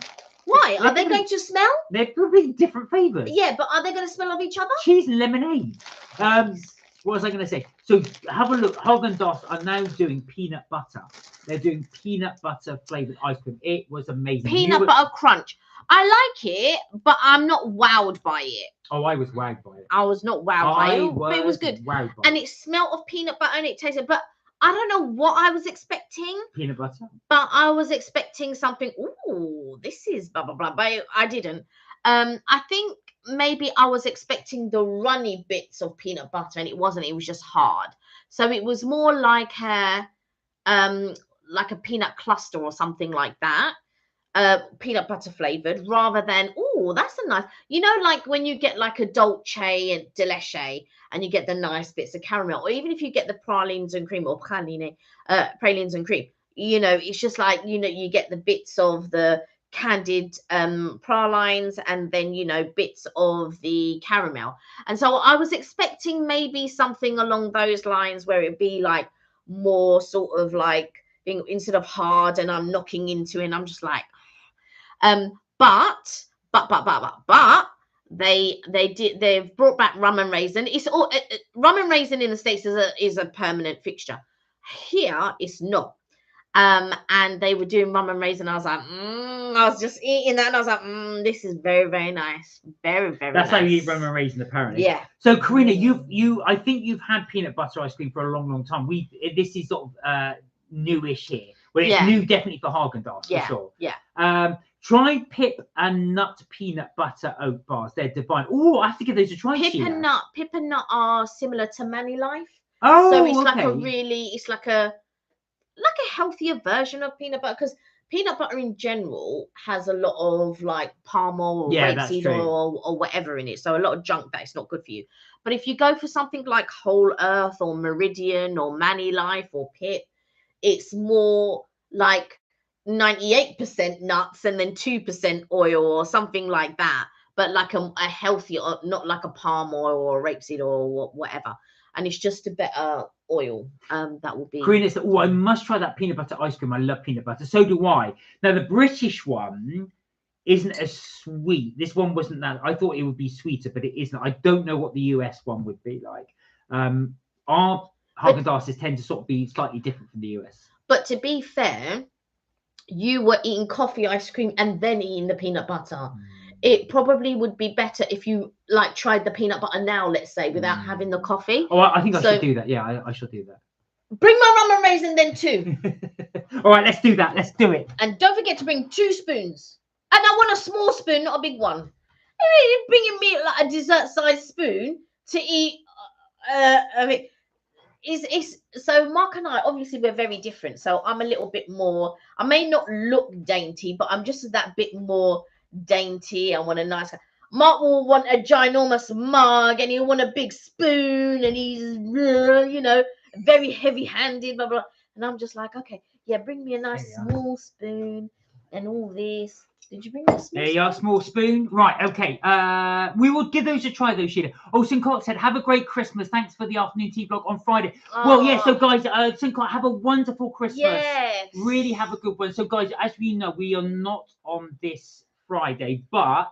Why? Are they going to smell? They're probably different flavours. Yeah, but are they going to smell of each other? Cheese and lemonade. What was I going to say? So have a look. Haagen-Dazs are now doing peanut butter. They're doing peanut butter flavoured ice cream. It was amazing. Peanut butter crunch. I like it, but I'm not wowed by it. Oh, I was wowed by it. I was not wowed by it, but it was good. Wowed by and it smelled of peanut butter and it tasted, but I don't know what I was expecting. Peanut butter? But I was expecting something, ooh, this is blah, blah, blah, but I didn't. I think maybe I was expecting the runny bits of peanut butter and it wasn't. It was just hard. So it was more like a peanut cluster or something like that. Peanut butter flavored rather than, oh, that's a nice, you know, like when you get like a dolce and delice and you get the nice bits of caramel, or even if you get the pralines and cream or pralines and cream, you know, it's just like, you know, you get the bits of the candied pralines and then, you know, bits of the caramel. And so I was expecting maybe something along those lines where it'd be like more sort of like being, instead of hard and I'm knocking into it and I'm just like, but they've brought back rum and raisin. It's all rum and raisin in the States is a permanent fixture. Here it's not. And they were doing rum and raisin. I was like, I was just eating that, and I was like, this is very, very nice. Very, very That's nice. how you eat rum and raisin, apparently. Yeah. So, Karina, I think you've had peanut butter ice cream for a long, long time. This is sort of newish here. Well, it's new definitely for Haagen-Dazs, for sure. Yeah. Try Pip and Nut peanut butter oat bars. They're divine. Oh, I have to give those a try. Pip and Nut are similar to Manny Life. Oh, so it's okay. like a healthier version of peanut butter, because peanut butter in general has a lot of like palm oil or rapeseed oil or whatever in it, so a lot of junk that is not good for you. But if you go for something like Whole Earth or Meridian or Manny Life or Pip, it's more like 98% nuts and then 2% oil or something like that, but like a healthier, not like a palm oil or rapeseed oil or whatever. And it's just a better oil. That will be. Karina said, I must try that peanut butter ice cream. I love peanut butter. So do I. Now, the British one isn't as sweet. This one wasn't that. I thought it would be sweeter, but it isn't. I don't know what the US one would be like. Our Haagen-Dazs tend to sort of be slightly different from the US. But to be fair, you were eating coffee ice cream and then eating the peanut butter. It probably would be better if you like tried the peanut butter now, let's say, without having the coffee. Oh, I think I should do that. Yeah, I should do that. Bring my rum and raisin then too. All right, let's do that. Let's do it. And don't forget to bring 2 spoons. And I want a small spoon, not a big one. You're bringing me like a dessert-sized spoon to eat. I mean, so Mark and I, obviously we're very different. So I'm a little bit more, I may not look dainty, but I'm just that bit more dainty. I want a nice. Mark will want a ginormous mug, and he'll want a big spoon, and he's very heavy-handed, blah blah. And I'm just like, okay, yeah, bring me a nice small spoon and all this. Did you bring a small? There you are, small spoon. Right, okay. We will give those a try, though, Sheila. Oh, Sincott said, have a great Christmas. Thanks for the afternoon tea vlog on Friday. Well, yeah, so guys, Sincott, have a wonderful Christmas. Yes. Really have a good one. So, guys, as we know, we are not on this Friday, but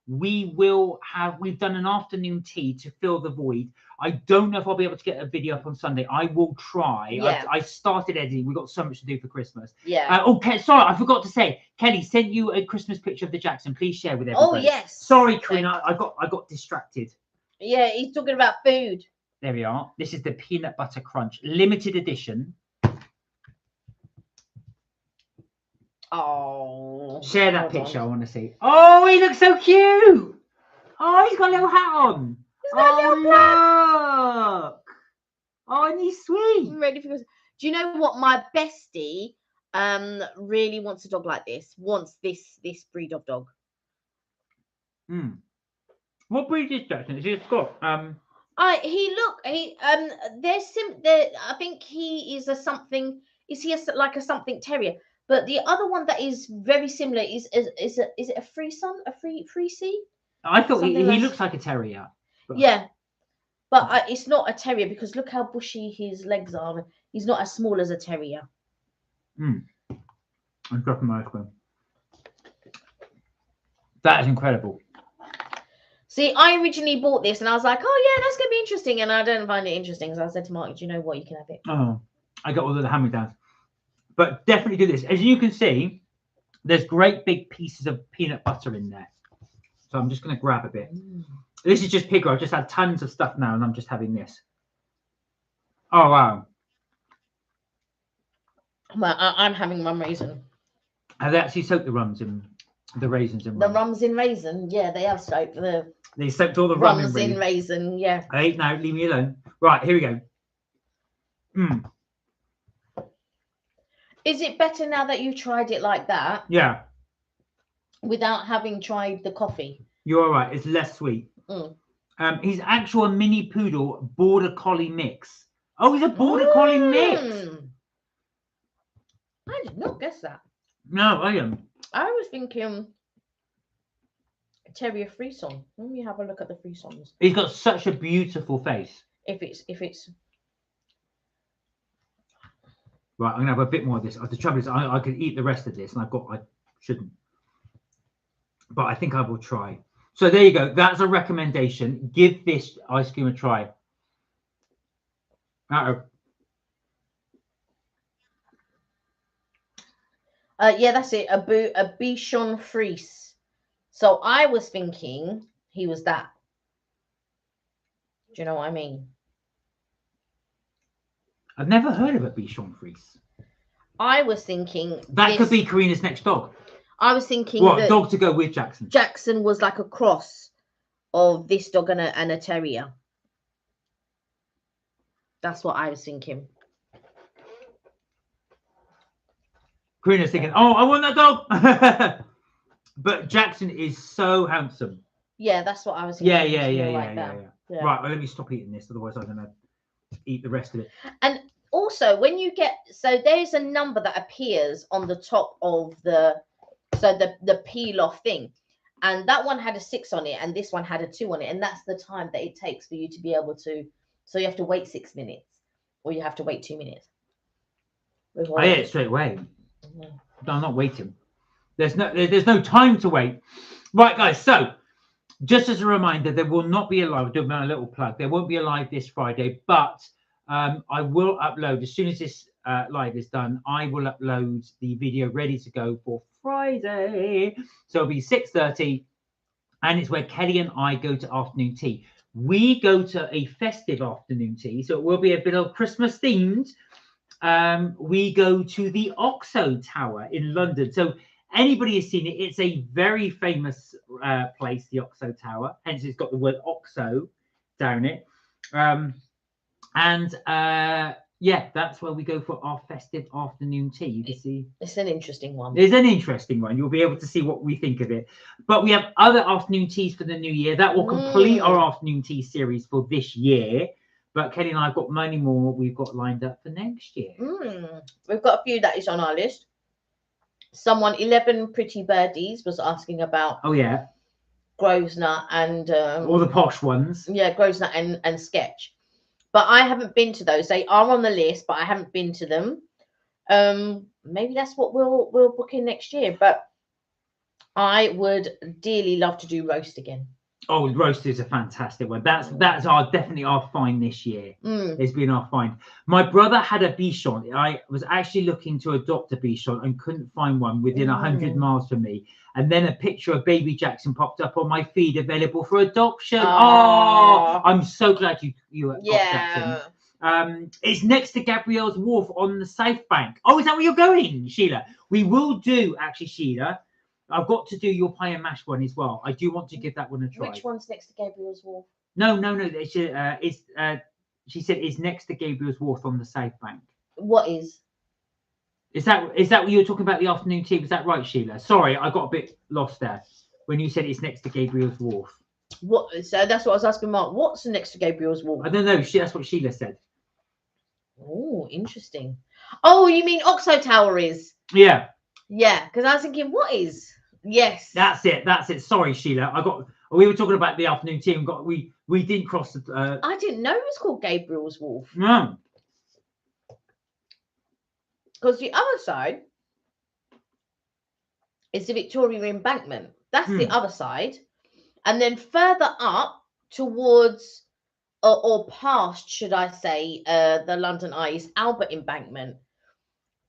we've done an afternoon tea to fill the void. I don't know if I'll be able to get a video up on Sunday. I will try. Yeah. I started editing. We've got so much to do for Christmas. Yeah. Sorry, I forgot to say, Kelly sent you a Christmas picture of the Jackson. Please share with everybody. Oh, yes. Sorry, Karina, I got distracted. Yeah, he's talking about food. There we are. This is the peanut butter crunch, limited edition. Oh. Share that picture. I want to see. Oh, he looks so cute. Oh, he's got a little hat on. Look. Oh, and he's sweet. I'm ready for Christmas. Do you know what? My bestie really wants a dog like this. Wants this breed of dog. What breed is Jackson? Is he a Scot? I think he is a something. Is he like a something terrier? But the other one that is very similar is it a Frisson? A Friesi? I thought he looks like a terrier. But... Yeah, but it's not a terrier because look how bushy his legs are. He's not as small as a terrier. I'm dropping my ice cream. That is incredible. See, I originally bought this and I was like, oh yeah, that's going to be interesting. And I don't find it interesting. So I said to Mark, do you know what? You can have it. Oh, I got all of the hand-me-downs. But definitely do this. As you can see, there's great big pieces of peanut butter in there. So I'm just going to grab a bit. This is just pigro. I've just had tons of stuff now and I'm just having this. Oh, wow. Well, I'm having rum raisin. Have they actually soaked the raisins in rum? The rums in raisin, yeah, they have soaked They soaked all the rum in raisin, yeah. I ate now, leave me alone. Right, here we go. Is it better now that you've tried it like that? Yeah. Without having tried the coffee? You're all right. It's less sweet. He's actual mini poodle border collie mix. Oh, he's a border collie mix. I did not guess that. No, I am. I was thinking terrier Frisson. Let me have a look at the Frissons. He's got such a beautiful face. If it's right, I'm gonna have a bit more of this. The trouble is, I could eat the rest of this, and I shouldn't, but I think I will try. So there you go. That's a recommendation. Give this ice cream a try. Yeah, that's it. A Bichon Frise. So I was thinking he was that. Do you know what I mean? I've never heard of a Bichon Frise. I was thinking that could be Karina's next dog. I was thinking what that dog to go with Jackson? Jackson was like a cross of this dog and a terrier. That's what I was thinking. Karina's thinking, oh, I want that dog. But Jackson is so handsome. Yeah, that's what I was thinking. Yeah. Right, well, let me stop eating this, otherwise I'm gonna eat the rest of it. And also, when you get, so there's a number that appears on the top of the peel off thing, and that one had a 6 on it and this one had a 2 on it, and that's the time that it takes for you to be able to, so you have to wait 6 minutes or you have to wait 2 minutes. I ate it straight away. No, I'm not waiting. There's no time to wait. Right, guys, so just as a reminder, there will not be a live. I'll do a little plug. There won't be a live this Friday, but I will upload as soon as this live is done. I will upload the video ready to go for Friday. So it'll be 6:30, and it's where Kelly and I go to afternoon tea. We go to a festive afternoon tea, so it will be a bit of Christmas themed. We go to the Oxo Tower in London. So anybody has seen it, it's a very famous place, the Oxo Tower. Hence, it's got the word Oxo down it. Yeah, that's where we go for our festive afternoon tea. You can see it's an interesting one. It's an interesting one. You'll be able to see what we think of it. But we have other afternoon teas for the new year. That will complete our afternoon tea series for this year. But Kelly and I have got many more we've got lined up for next year. We've got a few that is on our list. Someone, 11 Pretty Birdies, was asking about. Oh, yeah. Grosvenor and all the posh ones. Yeah, Grosvenor and Sketch. But I haven't been to those. They are on the list, but I haven't been to them. Maybe that's what we'll book in next year. But I would dearly love to do roast again. Oh, roast is a fantastic one. That's definitely our find this year. It's been our find. My brother had a Bichon. I was actually looking to adopt a Bichon and couldn't find one within 100 miles from me. And then a picture of baby Jackson popped up on my feed, available for adoption. Oh, I'm so glad you adopt Jackson. It's next to Gabrielle's Wharf on the South Bank. Oh, is that where you're going, Sheila? We will do, actually, Sheila. I've got to do your pie and mash one as well. I do want to give that one a try. Which one's next to Gabriel's Wharf? No. She said it's next to Gabriel's Wharf on the South Bank. What is? Is that what you were talking about, the afternoon tea? Was that right, Sheila? Sorry, I got a bit lost there when you said it's next to Gabriel's Wharf. What? So that's what I was asking Mark. What's next to Gabriel's Wharf? I don't know. That's what Sheila said. Oh, interesting. Oh, you mean Oxo Tower is? Yeah. Yeah, because I was thinking, what is? Yes. That's it. Sorry, Sheila. We were talking about the afternoon tea and we didn't cross the I didn't know it was called Gabriel's Wharf. No. Because the other side is the Victoria Embankment. That's the other side. And then further up towards or past, should I say, the London Eye is Albert Embankment.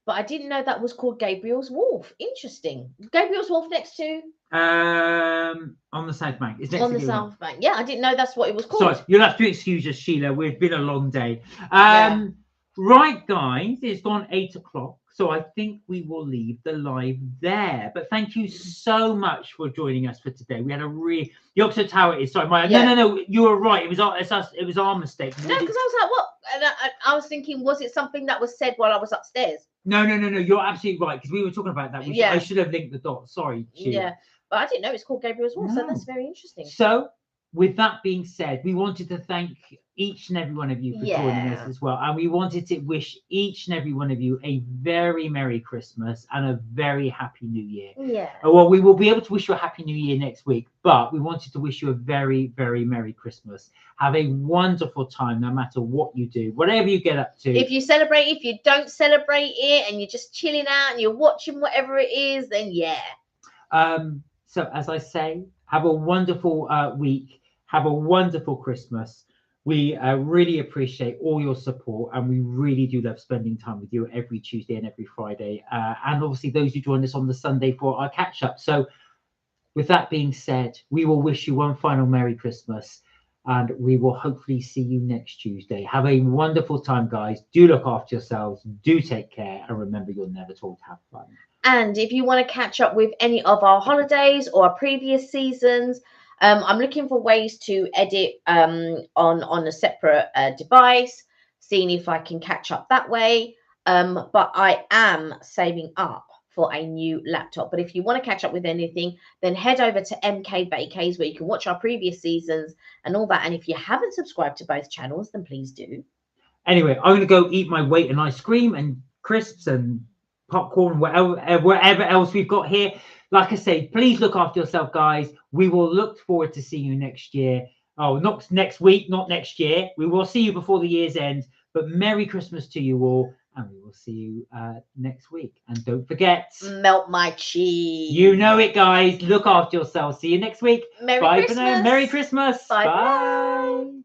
But I didn't know that was called Gabriel's Wharf. Interesting. Gabriel's Wharf next to? On the South Bank. It's next on to the South Bank. Yeah, I didn't know that's what it was called. Sorry, you'll have to excuse us, Sheila. We've been a long day. Right, guys, it's gone 8 o'clock. So I think we will leave the live there. But thank you so much for joining us for today. We had the Oxo Tower is no, you were right. It was our mistake. No, because I was like, what? And I was thinking, was it something that was said while I was upstairs? No. You're absolutely right, because we were talking about that. I should have linked the dots. Sorry, Sheila. Yeah, but I didn't know it's called Gabriel's Wharf, so that's very interesting. So, with that being said, we wanted to thank each and every one of you for joining us as well. And we wanted to wish each and every one of you a very Merry Christmas and a very Happy New Year. Yeah. Well, we will be able to wish you a Happy New Year next week, but we wanted to wish you a very, very Merry Christmas. Have a wonderful time, no matter what you do, whatever you get up to. If you celebrate, if you don't celebrate it, and you're just chilling out and you're watching whatever it is, then So as I say, have a wonderful week. Have a wonderful Christmas. We really appreciate all your support, and we really do love spending time with you every Tuesday and every Friday. And obviously those who join us on the Sunday for our catch up. So with that being said, we will wish you one final Merry Christmas, and we will hopefully see you next Tuesday. Have a wonderful time, guys. Do look after yourselves. Do take care. And remember, you're never told to have fun. And if you want to catch up with any of our holidays or our previous seasons, I'm looking for ways to edit on a separate device, seeing if I can catch up that way. But I am saving up for a new laptop. But if you want to catch up with anything, then head over to MK Vacays, where you can watch our previous seasons and all that. And if you haven't subscribed to both channels, then please do. Anyway, I'm going to go eat my weight in ice cream and crisps and popcorn, whatever else we've got here. Like I say, please look after yourself, guys. We will look forward to seeing you next year. Oh, not next week, not next year. We will see you before the year's end. But Merry Christmas to you all, and we will see you next week. And don't forget, Melt my cheese. You know it, guys. Look after yourselves. See you next week. Merry Bye Christmas. for now. Merry Christmas. Bye. Bye.